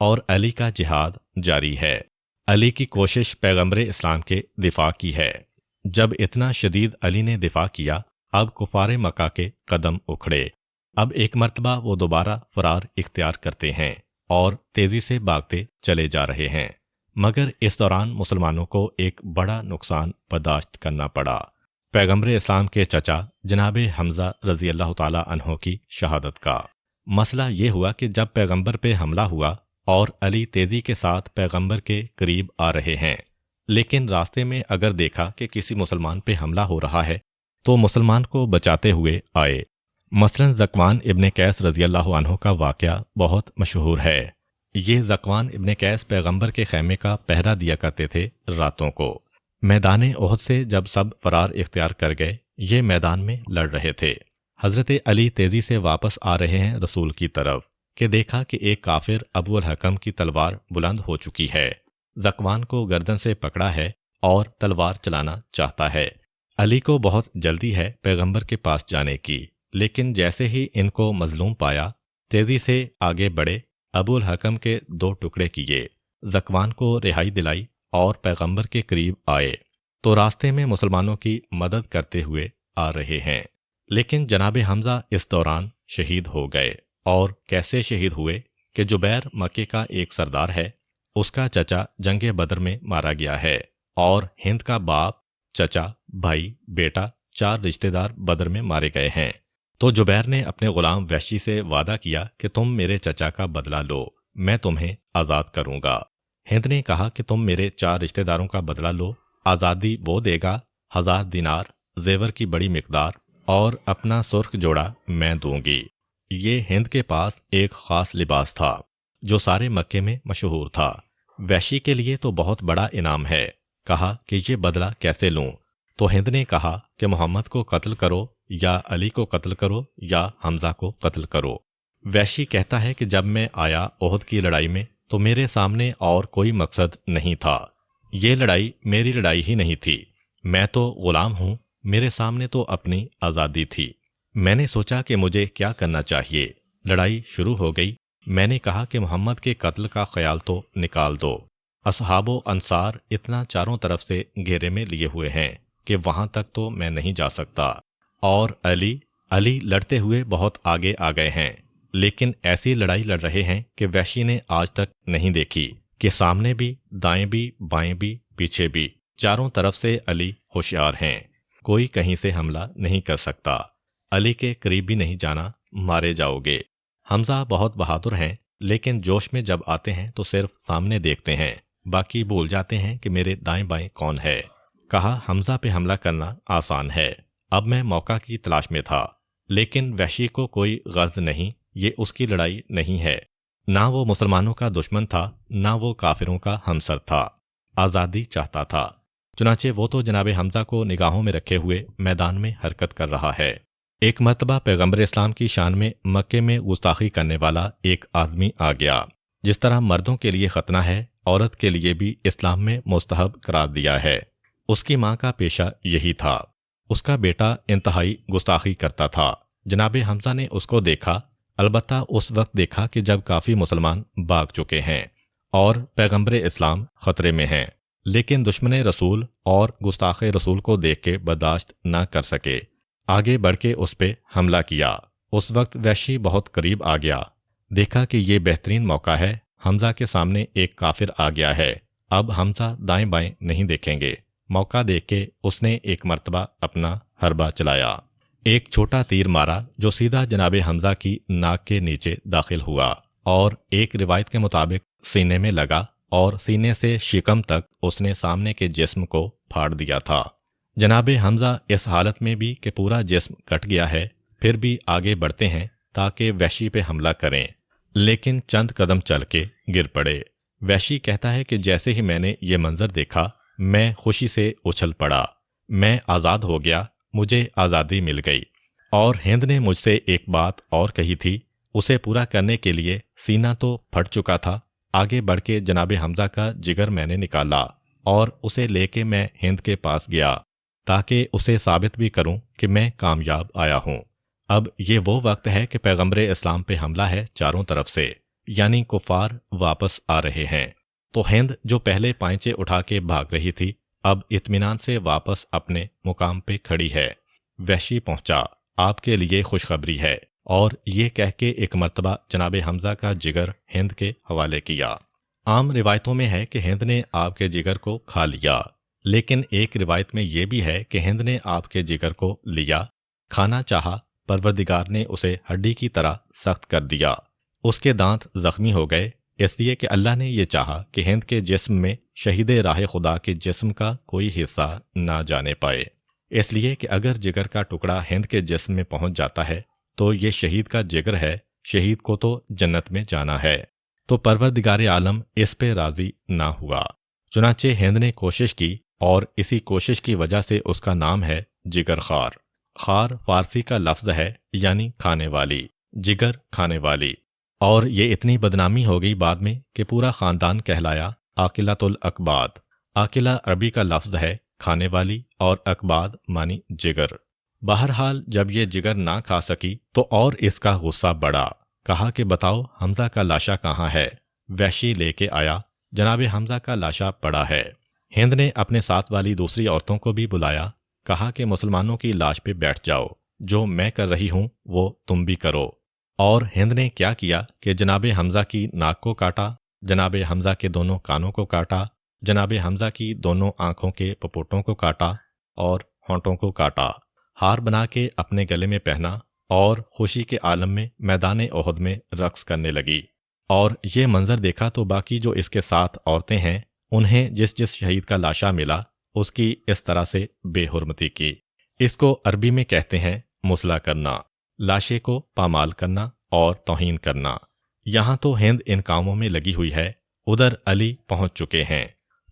اور علی کا جہاد جاری ہے۔ علی کی کوشش پیغمبر اسلام کے دفاع کی ہے۔ جب اتنا شدید علی نے دفاع کیا، اب کفار مکہ کے قدم اکھڑے۔ اب ایک مرتبہ وہ دوبارہ فرار اختیار کرتے ہیں اور تیزی سے بھاگتے چلے جا رہے ہیں، مگر اس دوران مسلمانوں کو ایک بڑا نقصان برداشت کرنا پڑا۔ پیغمبر اسلام کے چچا جناب حمزہ رضی اللہ تعالی عنہ کی شہادت کا مسئلہ یہ ہوا کہ جب پیغمبر پہ حملہ ہوا اور علی تیزی کے ساتھ پیغمبر کے قریب آ رہے ہیں، لیکن راستے میں اگر دیکھا کہ کسی مسلمان پہ حملہ ہو رہا ہے تو مسلمان کو بچاتے ہوئے آئے۔ مثلا ذکوان ابن قیس رضی اللہ عنہ کا واقعہ بہت مشہور ہے۔ یہ ذکوان ابن قیس پیغمبر کے خیمے کا پہرا دیا کرتے تھے راتوں کو۔ میدان احد سے جب سب فرار اختیار کر گئے، یہ میدان میں لڑ رہے تھے۔ حضرت علی تیزی سے واپس آ رہے ہیں رسول کی طرف کہ دیکھا کہ ایک کافر ابو الحکم کی تلوار بلند ہو چکی ہے، ذکوان کو گردن سے پکڑا ہے اور تلوار چلانا چاہتا ہے۔ علی کو بہت جلدی ہے پیغمبر کے پاس جانے کی، لیکن جیسے ہی ان کو مظلوم پایا، تیزی سے آگے بڑھے، ابو الحکم کے 2 ٹکڑے کیے، ذکوان کو رہائی دلائی اور پیغمبر کے قریب آئے تو راستے میں مسلمانوں کی مدد کرتے ہوئے آ رہے ہیں۔ لیکن جناب حمزہ اس دوران شہید ہو گئے، اور کیسے شہید ہوئے کہ جبیر مکے کا ایک سردار ہے، اس کا چچا جنگ بدر میں مارا گیا ہے، اور ہند کا باپ، چچا، بھائی، بیٹا، 4 رشتہ دار بدر میں مارے گئے ہیں۔ تو جبیر نے اپنے غلام وحشی سے وعدہ کیا کہ تم میرے چچا کا بدلہ لو، میں تمہیں آزاد کروں گا۔ ہند نے کہا کہ تم میرے 4 رشتہ داروں کا بدلہ لو، آزادی وہ دے گا، 1000 دینار، زیور کی بڑی مقدار، اور اپنا سرخ جوڑا میں دوں گی۔ یہ ہند کے پاس ایک خاص لباس تھا جو سارے مکے میں مشہور تھا۔ وحشی کے لیے تو بہت بڑا انعام ہے۔ کہا کہ یہ بدلہ کیسے لوں؟ تو ہند نے کہا کہ محمد کو قتل کرو، یا علی کو قتل کرو، یا حمزہ کو قتل کرو۔ وحشی کہتا ہے کہ جب میں آیا احد کی لڑائی میں تو میرے سامنے اور کوئی مقصد نہیں تھا، یہ لڑائی میری لڑائی ہی نہیں تھی، میں تو غلام ہوں، میرے سامنے تو اپنی آزادی تھی۔ میں نے سوچا کہ مجھے کیا کرنا چاہیے۔ لڑائی شروع ہو گئی۔ میں نے کہا کہ محمد کے قتل کا خیال تو نکال دو، اصحاب و انصار اتنا چاروں طرف سے گھیرے میں لیے ہوئے ہیں کہ وہاں تک تو میں نہیں جا سکتا، اور علی لڑتے ہوئے بہت آگے آ گئے ہیں، لیکن ایسی لڑائی لڑ رہے ہیں کہ وحشی نے آج تک نہیں دیکھی، کہ سامنے بھی، دائیں بھی، بائیں بھی، پیچھے بھی، چاروں طرف سے علی ہوشیار ہیں، کوئی کہیں سے حملہ نہیں کر سکتا، علی کے قریب بھی نہیں جانا، مارے جاؤ گے۔ حمزہ بہت بہادر ہیں، لیکن جوش میں جب آتے ہیں تو صرف سامنے دیکھتے ہیں، باقی بھول جاتے ہیں کہ میرے دائیں بائیں کون ہے۔ کہا حمزہ پہ حملہ کرنا آسان ہے، اب میں موقع کی تلاش میں تھا، لیکن وحشی کو کوئی غرض نہیں، یہ اس کی لڑائی نہیں ہے، نہ وہ مسلمانوں کا دشمن تھا، نہ وہ کافروں کا ہمسر تھا، آزادی چاہتا تھا۔ چنانچہ وہ تو جناب حمزہ کو نگاہوں میں رکھے ہوئے میدان میں حرکت کر رہا ہے۔ ایک مرتبہ پیغمبر اسلام کی شان میں مکے میں گستاخی کرنے والا ایک آدمی آ گیا۔ جس طرح مردوں کے لیے ختنہ ہے، عورت کے لیے بھی اسلام میں مستحب قرار دیا ہے۔ اس کی ماں کا پیشہ یہی تھا۔ اس کا بیٹا انتہائی گستاخی کرتا تھا۔ جناب حمزہ نے اس کو دیکھا، البتہ اس وقت دیکھا کہ جب کافی مسلمان بھاگ چکے ہیں اور پیغمبر اسلام خطرے میں ہیں، لیکن دشمن رسول اور گستاخ رسول کو دیکھ کے برداشت نہ کر سکے، آگے بڑھ کے اس پہ حملہ کیا۔ اس وقت وحشی بہت قریب آ گیا، دیکھا کہ یہ بہترین موقع ہے، حمزہ کے سامنے ایک کافر آ گیا ہے، اب حمزہ دائیں بائیں نہیں دیکھیں گے۔ موقع دیکھ کے اس نے ایک مرتبہ اپنا حربہ چلایا، ایک چھوٹا تیر مارا جو سیدھا جناب حمزہ کی ناک کے نیچے داخل ہوا، اور ایک روایت کے مطابق سینے میں لگا، اور سینے سے شکم تک اس نے سامنے کے جسم کو پھاڑ دیا تھا۔ جناب حمزہ اس حالت میں بھی کہ پورا جسم کٹ گیا ہے، پھر بھی آگے بڑھتے ہیں تاکہ وحشی پہ حملہ کریں، لیکن چند قدم چل کے گر پڑے۔ وحشی کہتا ہے کہ جیسے ہی میں نے یہ منظر دیکھا، میں خوشی سے اچھل پڑا، میں آزاد ہو گیا، مجھے آزادی مل گئی۔ اور ہند نے مجھ سے ایک بات اور کہی تھی، اسے پورا کرنے کے لیے سینہ تو پھٹ چکا تھا، آگے بڑھ کے جناب حمزہ کا جگر میں نے نکالا اور اسے لے کے میں ہند کے پاس گیا۔ تاکہ اسے ثابت بھی کروں کہ میں کامیاب آیا ہوں۔ اب یہ وہ وقت ہے کہ پیغمبر اسلام پہ حملہ ہے چاروں طرف سے، یعنی کفار واپس آ رہے ہیں۔ تو ہند جو پہلے پائنچے اٹھا کے بھاگ رہی تھی، اب اطمینان سے واپس اپنے مقام پہ کھڑی ہے۔ وحشی پہنچا، آپ کے لیے خوشخبری ہے، اور یہ کہہ کے ایک مرتبہ جناب حمزہ کا جگر ہند کے حوالے کیا۔ عام روایتوں میں ہے کہ ہند نے آپ کے جگر کو کھا لیا، لیکن ایک روایت میں یہ بھی ہے کہ ہند نے آپ کے جگر کو لیا، کھانا چاہا، پروردگار نے اسے ہڈی کی طرح سخت کر دیا، اس کے دانت زخمی ہو گئے، اس لیے کہ اللہ نے یہ چاہا کہ ہند کے جسم میں شہید راہ خدا کے جسم کا کوئی حصہ نہ جانے پائے، اس لیے کہ اگر جگر کا ٹکڑا ہند کے جسم میں پہنچ جاتا ہے تو یہ شہید کا جگر ہے، شہید کو تو جنت میں جانا ہے۔ تو پروردگار عالم اس پہ راضی نہ ہوا، چنانچہ ہند نے کوشش کی، اور اسی کوشش کی وجہ سے اس کا نام ہے جگر خار۔ خار فارسی کا لفظ ہے، یعنی کھانے والی، جگر کھانے والی۔ اور یہ اتنی بدنامی ہو گئی بعد میں کہ پورا خاندان کہلایا عاقلۃ الاکباد۔ عاقلہ عربی کا لفظ ہے کھانے والی، اور اکباد مانی جگر۔ بہرحال جب یہ جگر نہ کھا سکی تو اور اس کا غصہ بڑھا، کہا کہ بتاؤ حمزہ کا لاشا کہاں ہے؟ وحشی لے کے آیا، جناب حمزہ کا لاشا پڑا ہے۔ ہند نے اپنے ساتھ والی دوسری عورتوں کو بھی بلایا، کہا کہ مسلمانوں کی لاش پہ بیٹھ جاؤ، جو میں کر رہی ہوں وہ تم بھی کرو۔ اور ہند نے کیا کیا کہ جناب حمزہ کی ناک کو کاٹا، جناب حمزہ کے دونوں کانوں کو کاٹا، جناب حمزہ کی دونوں آنکھوں کے پپوٹوں کو کاٹا اور ہونٹوں کو کاٹا، ہار بنا کے اپنے گلے میں پہنا، اور خوشی کے عالم میں میدان احد میں رقص کرنے لگی۔ اور یہ منظر دیکھا تو باقی جو اس کے ساتھ عورتیں ہیں، انہیں جس جس شہید کا لاشا ملا اس کی اس طرح سے بے حرمتی کی۔ اس کو عربی میں کہتے ہیں مسلح کرنا، لاشے کو پامال کرنا اور توہین کرنا۔ یہاں تو ہند ان کاموں میں لگی ہوئی ہے، ادھر علی پہنچ چکے ہیں۔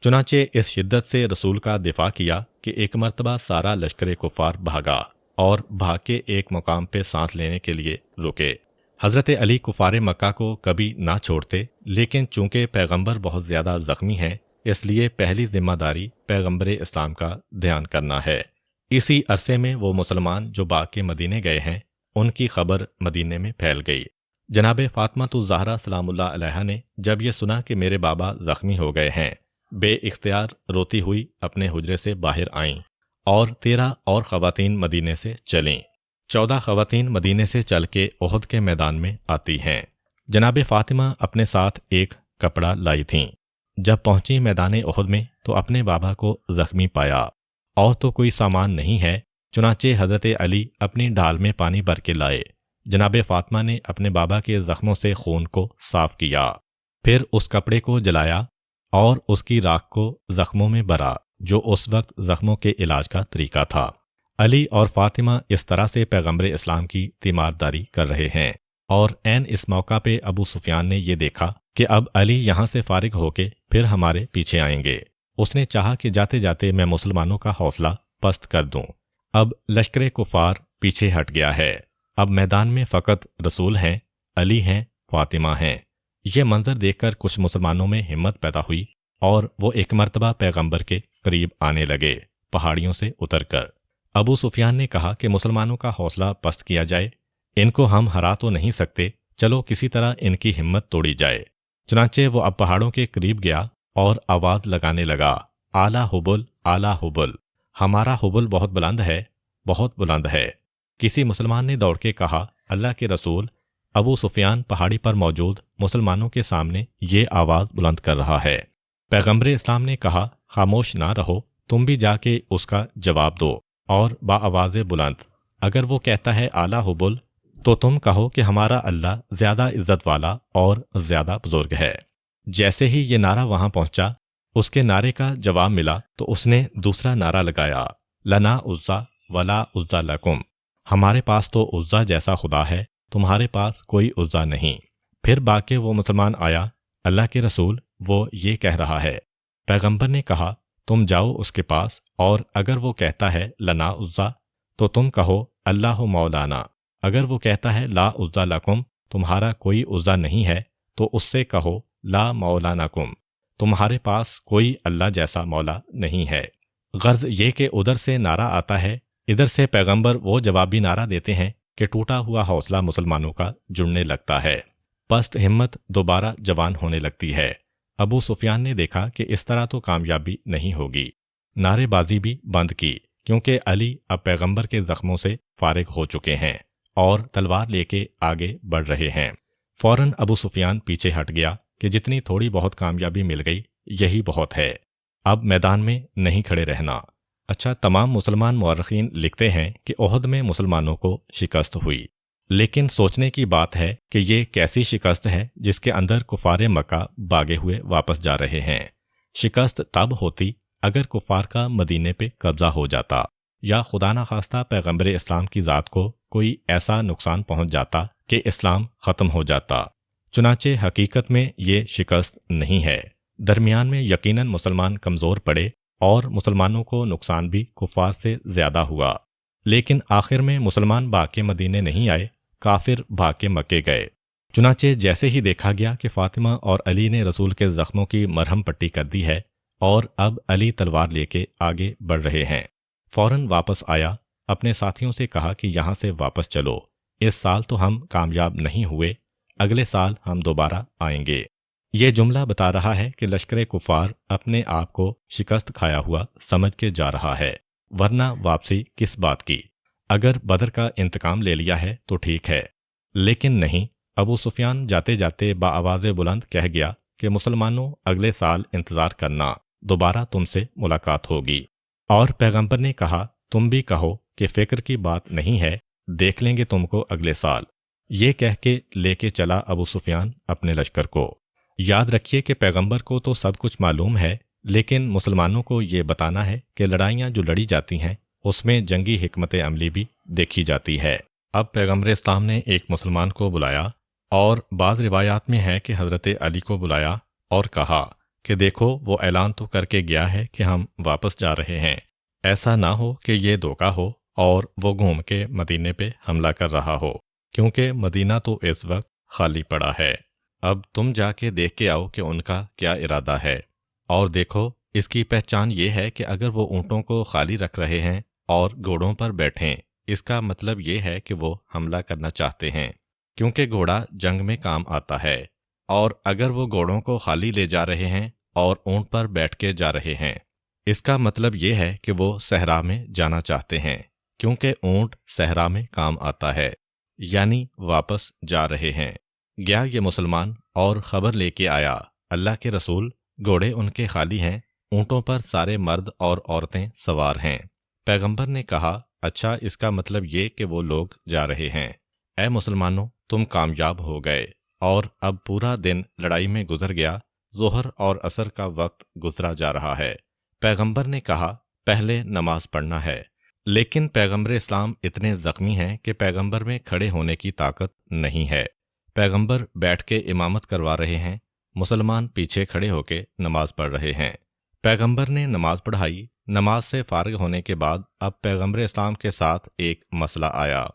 چنانچہ اس شدت سے رسول کا دفاع کیا کہ ایک مرتبہ سارا لشکر کفار بھاگا، اور بھاگ کے ایک مقام پہ سانس لینے کے لیے رکے۔ حضرت علی کفار مکہ کو کبھی نہ چھوڑتے، لیکن چونکہ پیغمبر بہت زیادہ زخمی ہیں، اس لیے پہلی ذمہ داری پیغمبر اسلام کا دھیان کرنا ہے۔ اسی عرصے میں وہ مسلمان جو باغ کے مدینے گئے ہیں، ان کی خبر مدینے میں پھیل گئی۔ جناب فاطمہ الزہرا سلام اللہ علیہا نے جب یہ سنا کہ میرے بابا زخمی ہو گئے ہیں، بے اختیار روتی ہوئی اپنے حجرے سے باہر آئیں، اور 13 اور خواتین مدینے سے چلیں۔ 14 خواتین مدینے سے چل کے احد کے میدان میں آتی ہیں۔ جناب فاطمہ اپنے ساتھ ایک کپڑا لائی تھیں۔ جب پہنچی میدان احد میں تو اپنے بابا کو زخمی پایا، اور تو کوئی سامان نہیں ہے، چنانچہ حضرت علی اپنی ڈھال میں پانی بھر کے لائے۔ جناب فاطمہ نے اپنے بابا کے زخموں سے خون کو صاف کیا، پھر اس کپڑے کو جلایا اور اس کی راکھ کو زخموں میں بھرا، جو اس وقت زخموں کے علاج کا طریقہ تھا۔ علی اور فاطمہ اس طرح سے پیغمبر اسلام کی تیمارداری کر رہے ہیں، اور عین اس موقع پہ ابو سفیان نے یہ دیکھا کہ اب علی یہاں سے فارغ ہو کے پھر ہمارے پیچھے آئیں گے۔ اس نے چاہا کہ جاتے جاتے میں مسلمانوں کا حوصلہ پست کر دوں۔ اب لشکر کفار پیچھے ہٹ گیا ہے، اب میدان میں فقط رسول ہیں، علی ہیں، فاطمہ ہیں۔ یہ منظر دیکھ کر کچھ مسلمانوں میں ہمت پیدا ہوئی، اور وہ ایک مرتبہ پیغمبر کے قریب آنے لگے پہاڑیوں سے اتر کر۔ ابو سفیان نے کہا کہ مسلمانوں کا حوصلہ پست کیا جائے، ان کو ہم ہرا تو نہیں سکتے، چلو کسی طرح ان کی ہمت توڑی جائے۔ چنانچہ وہ اب پہاڑوں کے قریب گیا اور آواز لگانے لگا، اعلیٰ حبل، اعلیٰ حبل، ہمارا حبل بہت بلند ہے، بہت بلند ہے۔ کسی مسلمان نے دوڑ کے کہا، اللہ کے رسول، ابو سفیان پہاڑی پر موجود مسلمانوں کے سامنے یہ آواز بلند کر رہا ہے۔ پیغمبر اسلام نے کہا، خاموش نہ رہو، تم بھی جا کے اس کا جواب دو، اور بآواز بلند، اگر وہ کہتا ہے اعلیٰ حبل، تو تم کہو کہ ہمارا اللہ زیادہ عزت والا اور زیادہ بزرگ ہے۔ جیسے ہی یہ نعرہ وہاں پہنچا، اس کے نعرے کا جواب ملا تو اس نے دوسرا نعرہ لگایا، لنا عزا ولا عزا لکم، ہمارے پاس تو عزا جیسا خدا ہے، تمہارے پاس کوئی عزا نہیں۔ پھر باقی وہ مسلمان آیا، اللہ کے رسول، وہ یہ کہہ رہا ہے۔ پیغمبر نے کہا، تم جاؤ اس کے پاس، اور اگر وہ کہتا ہے لنا عزا تو تم کہو اللہ مولانا، اگر وہ کہتا ہے لا عزا لکم، تمہارا کوئی عزا نہیں ہے، تو اس سے کہو لا مولانکم، تمہارے پاس کوئی اللہ جیسا مولا نہیں ہے۔ غرض یہ کہ ادھر سے نعرہ آتا ہے، ادھر سے پیغمبر وہ جوابی نعرہ دیتے ہیں کہ ٹوٹا ہوا حوصلہ مسلمانوں کا جڑنے لگتا ہے، پست ہمت دوبارہ جوان ہونے لگتی ہے۔ ابو سفیان نے دیکھا کہ اس طرح تو کامیابی نہیں ہوگی، نعرے بازی بھی بند کی، کیونکہ علی اب پیغمبر کے زخموں سے فارغ ہو چکے ہیں اور تلوار لے کے آگے بڑھ رہے ہیں۔ فوراً ابو سفیان پیچھے ہٹ گیا کہ جتنی تھوڑی بہت کامیابی مل گئی یہی بہت ہے، اب میدان میں نہیں کھڑے رہنا۔ اچھا، تمام مسلمان مورخین لکھتے ہیں کہ احد میں مسلمانوں کو شکست ہوئی، لیکن سوچنے کی بات ہے کہ یہ کیسی شکست ہے جس کے اندر کفار مکہ بھاگے ہوئے واپس جا رہے ہیں۔ شکست تب ہوتی اگر کفار کا مدینے پہ قبضہ ہو جاتا، یا خدا نخواستہ پیغمبر اسلام کی ذات کو کوئی ایسا نقصان پہنچ جاتا کہ اسلام ختم ہو جاتا۔ چنانچہ حقیقت میں یہ شکست نہیں ہے، درمیان میں یقیناً مسلمان کمزور پڑے اور مسلمانوں کو نقصان بھی کفار سے زیادہ ہوا، لیکن آخر میں مسلمان بھاگ کے مدینے نہیں آئے، کافر بھاگ کے مکے گئے۔ چنانچہ جیسے ہی دیکھا گیا کہ فاطمہ اور علی نے رسول کے زخموں کی مرہم پٹی کر دی ہے اور اب علی تلوار لے کے آگے بڑھ رہے ہیں، فوراً واپس آیا، اپنے ساتھیوں سے کہا کہ یہاں سے واپس چلو، اس سال تو ہم کامیاب نہیں ہوئے، اگلے سال ہم دوبارہ آئیں گے۔ یہ جملہ بتا رہا ہے کہ لشکر کفار اپنے آپ کو شکست کھایا ہوا سمجھ کے جا رہا ہے، ورنہ واپسی کس بات کی؟ اگر بدر کا انتقام لے لیا ہے تو ٹھیک ہے، لیکن نہیں۔ ابو سفیان جاتے جاتے بآواز بلند کہہ گیا کہ مسلمانوں، اگلے سال انتظار کرنا، دوبارہ تم سے ملاقات ہوگی۔ اور پیغمبر نے کہا، تم بھی کہو کہ فکر کی بات نہیں ہے، دیکھ لیں گے تم کو اگلے سال۔ یہ کہہ کے لے کے چلا ابو سفیان اپنے لشکر کو۔ یاد رکھیے کہ پیغمبر کو تو سب کچھ معلوم ہے، لیکن مسلمانوں کو یہ بتانا ہے کہ لڑائیاں جو لڑی جاتی ہیں اس میں جنگی حکمت عملی بھی دیکھی جاتی ہے۔ اب پیغمبر اسلام نے ایک مسلمان کو بلایا، اور بعض روایات میں ہے کہ حضرت علی کو بلایا اور کہا کہ دیکھو وہ اعلان تو کر کے گیا ہے کہ ہم واپس جا رہے ہیں، ایسا نہ ہو کہ یہ دھوکہ ہو اور وہ گھوم کے مدینے پہ حملہ کر رہا ہو، کیونکہ مدینہ تو اس وقت خالی پڑا ہے۔ اب تم جا کے دیکھ کے آؤ کہ ان کا کیا ارادہ ہے، اور دیکھو اس کی پہچان یہ ہے کہ اگر وہ اونٹوں کو خالی رکھ رہے ہیں اور گھوڑوں پر بیٹھیں، اس کا مطلب یہ ہے کہ وہ حملہ کرنا چاہتے ہیں، کیونکہ گھوڑا جنگ میں کام آتا ہے، اور اگر وہ گھوڑوں کو خالی لے جا رہے ہیں اور اونٹ پر بیٹھ کے جا رہے ہیں، اس کا مطلب یہ ہے کہ وہ صحرا میں جانا چاہتے ہیں، کیونکہ اونٹ صحرا میں کام آتا ہے، یعنی واپس جا رہے ہیں۔ گیا یہ مسلمان اور خبر لے کے آیا، اللہ کے رسول، گھوڑے ان کے خالی ہیں، اونٹوں پر سارے مرد اور عورتیں سوار ہیں۔ پیغمبر نے کہا، اچھا، اس کا مطلب یہ کہ وہ لوگ جا رہے ہیں۔ اے مسلمانوں، تم کامیاب ہو گئے، اور اب پورا دن لڑائی میں گزر گیا، ظہر اور عصر کا وقت گزرا جا رہا ہے۔ پیغمبر نے کہا، پہلے نماز پڑھنا ہے، لیکن پیغمبر اسلام اتنے زخمی ہیں کہ پیغمبر میں کھڑے ہونے کی طاقت نہیں ہے۔ پیغمبر بیٹھ کے امامت کروا رہے ہیں، مسلمان پیچھے کھڑے ہو کے نماز پڑھ رہے ہیں۔ پیغمبر نے نماز پڑھائی، نماز سے فارغ ہونے کے بعد اب پیغمبر اسلام کے ساتھ ایک مسئلہ آیا۔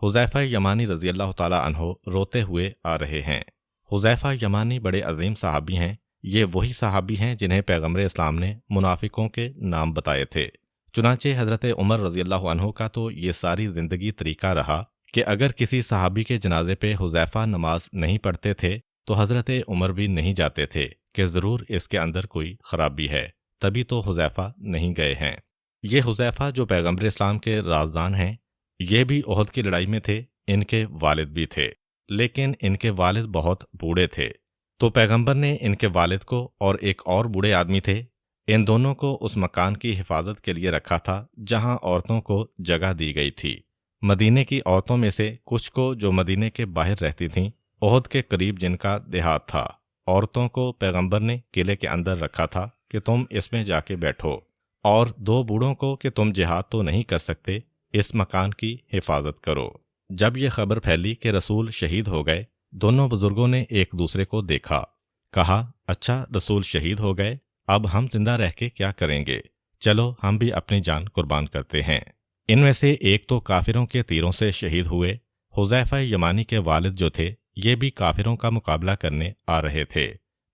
حذیفہ یمانی رضی اللہ تعالیٰ عنہ روتے ہوئے آ رہے ہیں۔ حذیفہ یمانی بڑے عظیم صحابی ہیں، یہ وہی صحابی ہیں جنہیں پیغمبر اسلام نے منافقوں کے نام بتائے تھے۔ چنانچہ حضرت عمر رضی اللہ عنہ کا تو یہ ساری زندگی طریقہ رہا کہ اگر کسی صحابی کے جنازے پہ حذیفہ نماز نہیں پڑھتے تھے تو حضرت عمر بھی نہیں جاتے تھے کہ ضرور اس کے اندر کوئی خرابی ہے، تبھی تو حذیفہ نہیں گئے ہیں۔ یہ حذیفہ جو پیغمبر اسلام کے رازدان ہیں، یہ بھی احد کی لڑائی میں تھے، ان کے والد بھی تھے، لیکن ان کے والد بہت بوڑھے تھے، تو پیغمبر نے ان کے والد کو اور ایک اور بوڑھے آدمی تھے، ان دونوں کو اس مکان کی حفاظت کے لیے رکھا تھا جہاں عورتوں کو جگہ دی گئی تھی۔ مدینے کی عورتوں میں سے کچھ کو جو مدینے کے باہر رہتی تھیں، احد کے قریب جن کا دیہات تھا، عورتوں کو پیغمبر نے قلعے کے اندر رکھا تھا کہ تم اس میں جا کے بیٹھو، اور دو بوڑھوں کو کہ تم جہاد تو نہیں کر سکتے، اس مکان کی حفاظت کرو۔ جب یہ خبر پھیلی کہ رسول شہید ہو گئے، دونوں بزرگوں نے ایک دوسرے کو دیکھا، کہا، اچھا رسول شہید ہو گئے، اب ہم زندہ رہ کے کیا کریں گے؟ چلو ہم بھی اپنی جان قربان کرتے ہیں۔ ان میں سے ایک تو کافروں کے تیروں سے شہید ہوئے۔ حذیفہ یمانی کے والد جو تھے، یہ بھی کافروں کا مقابلہ کرنے آ رہے تھے۔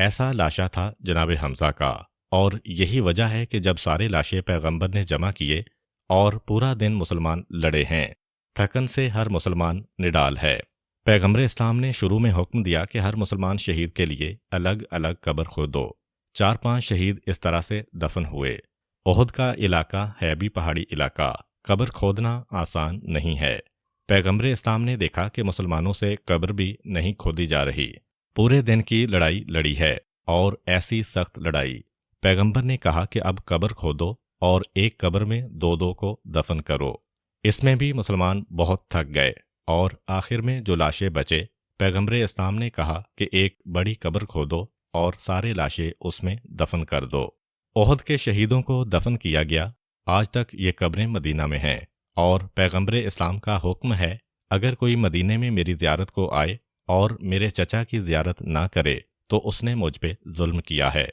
ایسا لاشا تھا جناب حمزہ کا، اور یہی وجہ ہے کہ جب سارے لاشیں پیغمبر نے جمع کیے اور پورا دن مسلمان لڑے ہیں، تھکن سے ہر مسلمان نڈال ہے۔ پیغمبر اسلام نے شروع میں حکم دیا کہ ہر مسلمان شہید کے لیے الگ الگ قبر کھودو۔ 4-5 شہید اس طرح سے دفن ہوئے۔ احد کا علاقہ ہے بھی پہاڑی علاقہ، قبر کھودنا آسان نہیں ہے۔ پیغمبر اسلام نے دیکھا کہ مسلمانوں سے قبر بھی نہیں کھودی جا رہی، پورے دن کی لڑائی لڑی ہے، اور ایسی سخت لڑائی۔ پیغمبر نے کہا کہ اب قبر کھودو اور ایک قبر میں 2 کو دفن کرو۔ اس میں بھی مسلمان بہت تھک گئے، اور آخر میں جو لاشیں بچے، پیغمبر اسلام نے کہا کہ ایک بڑی قبر کھودو اور سارے لاشیں اس میں دفن کر دو۔ احد کے شہیدوں کو دفن کیا گیا۔ آج تک یہ قبریں مدینہ میں ہیں، اور پیغمبر اسلام کا حکم ہے اگر کوئی مدینے میں میری زیارت کو آئے اور میرے چچا کی زیارت نہ کرے تو اس نے مجھ پہ ظلم کیا ہے۔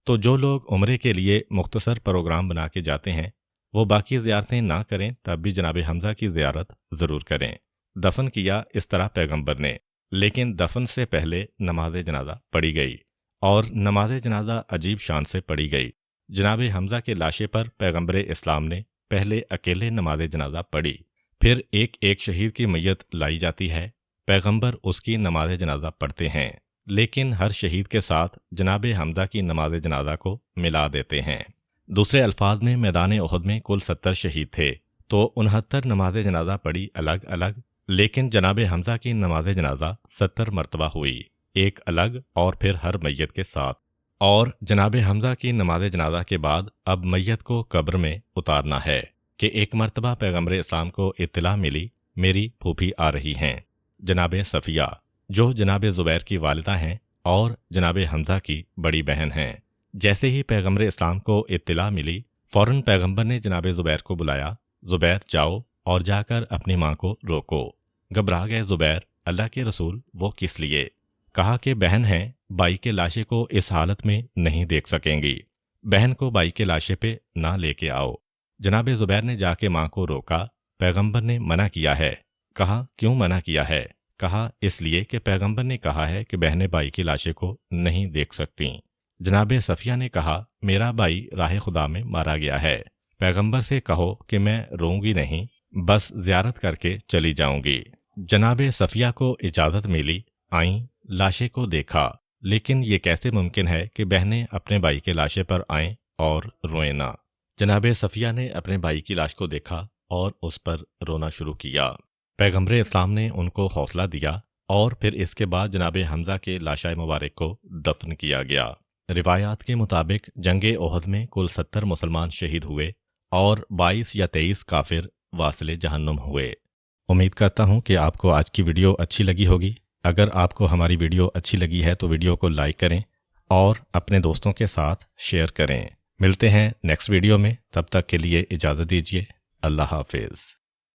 تو جو لوگ عمرے کے لیے مختصر پروگرام بنا کے جاتے ہیں وہ باقی زیارتیں نہ کریں، تب بھی جناب حمزہ کی زیارت ضرور کریں۔ دفن کیا اس طرح پیغمبر نے، لیکن دفن سے پہلے نماز جنازہ پڑھی گئی، اور نماز جنازہ عجیب شان سے پڑھی گئی۔ جناب حمزہ کے لاشے پر پیغمبر اسلام نے پہلے اکیلے نماز جنازہ پڑھی، پھر ایک ایک شہید کی میت لائی جاتی ہے، پیغمبر اس کی نماز جنازہ پڑھتے ہیں، لیکن ہر شہید کے ساتھ جناب حمزہ کی نماز جنازہ کو ملا دیتے ہیں۔ دوسرے الفاظ میں میدان احد میں کل 70 شہید تھے، تو 69 نماز جنازہ پڑھی الگ الگ، لیکن جناب حمزہ کی نماز جنازہ 70 مرتبہ ہوئی، ایک الگ اور پھر ہر میت کے ساتھ۔ اور جناب حمزہ کی نماز جنازہ کے بعد اب میت کو قبر میں اتارنا ہے کہ ایک مرتبہ پیغمبر اسلام کو اطلاع ملی میری پھوپھی آ رہی ہیں، جناب صفیہ، جو جناب زبیر کی والدہ ہیں اور جناب حمزہ کی بڑی بہن ہیں۔ جیسے ہی پیغمبر اسلام کو اطلاع ملی، فوراً پیغمبر نے جناب زبیر کو بلایا، زبیر جاؤ اور جا کر اپنی ماں کو روکو۔ گھبرا گئے زبیر، اللہ کے رسول وہ کس لیے؟ کہا کہ بہن ہیں، بھائی کے لاشے کو اس حالت میں نہیں دیکھ سکیں گی، بہن کو بھائی کے لاشے پہ نہ لے کے آؤ۔ جناب زبیر نے جا کے ماں کو روکا، پیغمبر نے منع کیا ہے۔ کہا کیوں منع کیا ہے؟ کہا اس لیے کہ پیغمبر نے کہا ہے کہ بہنیں بھائی کی لاشے کو نہیں دیکھ سکتی۔ جناب صفیہ نے کہا میرا بھائی راہ خدا میں مارا گیا ہے، پیغمبر سے کہو کہ میں روں گی نہیں، بس زیارت کر کے چلی جاؤں گی۔ جناب صفیہ کو اجازت ملی، آئیں، لاشے کو دیکھا، لیکن یہ کیسے ممکن ہے کہ بہنیں اپنے بھائی کے لاشے پر آئیں اور روئیں نہ؟ جناب صفیہ نے اپنے بھائی کی لاش کو دیکھا اور اس پر رونا شروع کیا۔ پیغمبر اسلام نے ان کو حوصلہ دیا، اور پھر اس کے بعد جناب حمزہ کے لاشائے مبارک کو دفن کیا گیا۔ روایات کے مطابق جنگ احد میں کل 70 مسلمان شہید ہوئے اور 22 یا 23 کافر واصل جہنم ہوئے۔ امید کرتا ہوں کہ آپ کو آج کی ویڈیو اچھی لگی ہوگی۔ اگر آپ کو ہماری ویڈیو اچھی لگی ہے تو ویڈیو کو لائک کریں اور اپنے دوستوں کے ساتھ شیئر کریں۔ ملتے ہیں نیکسٹ ویڈیو میں، تب تک کے لیے اجازت دیجیے۔ اللہ حافظ۔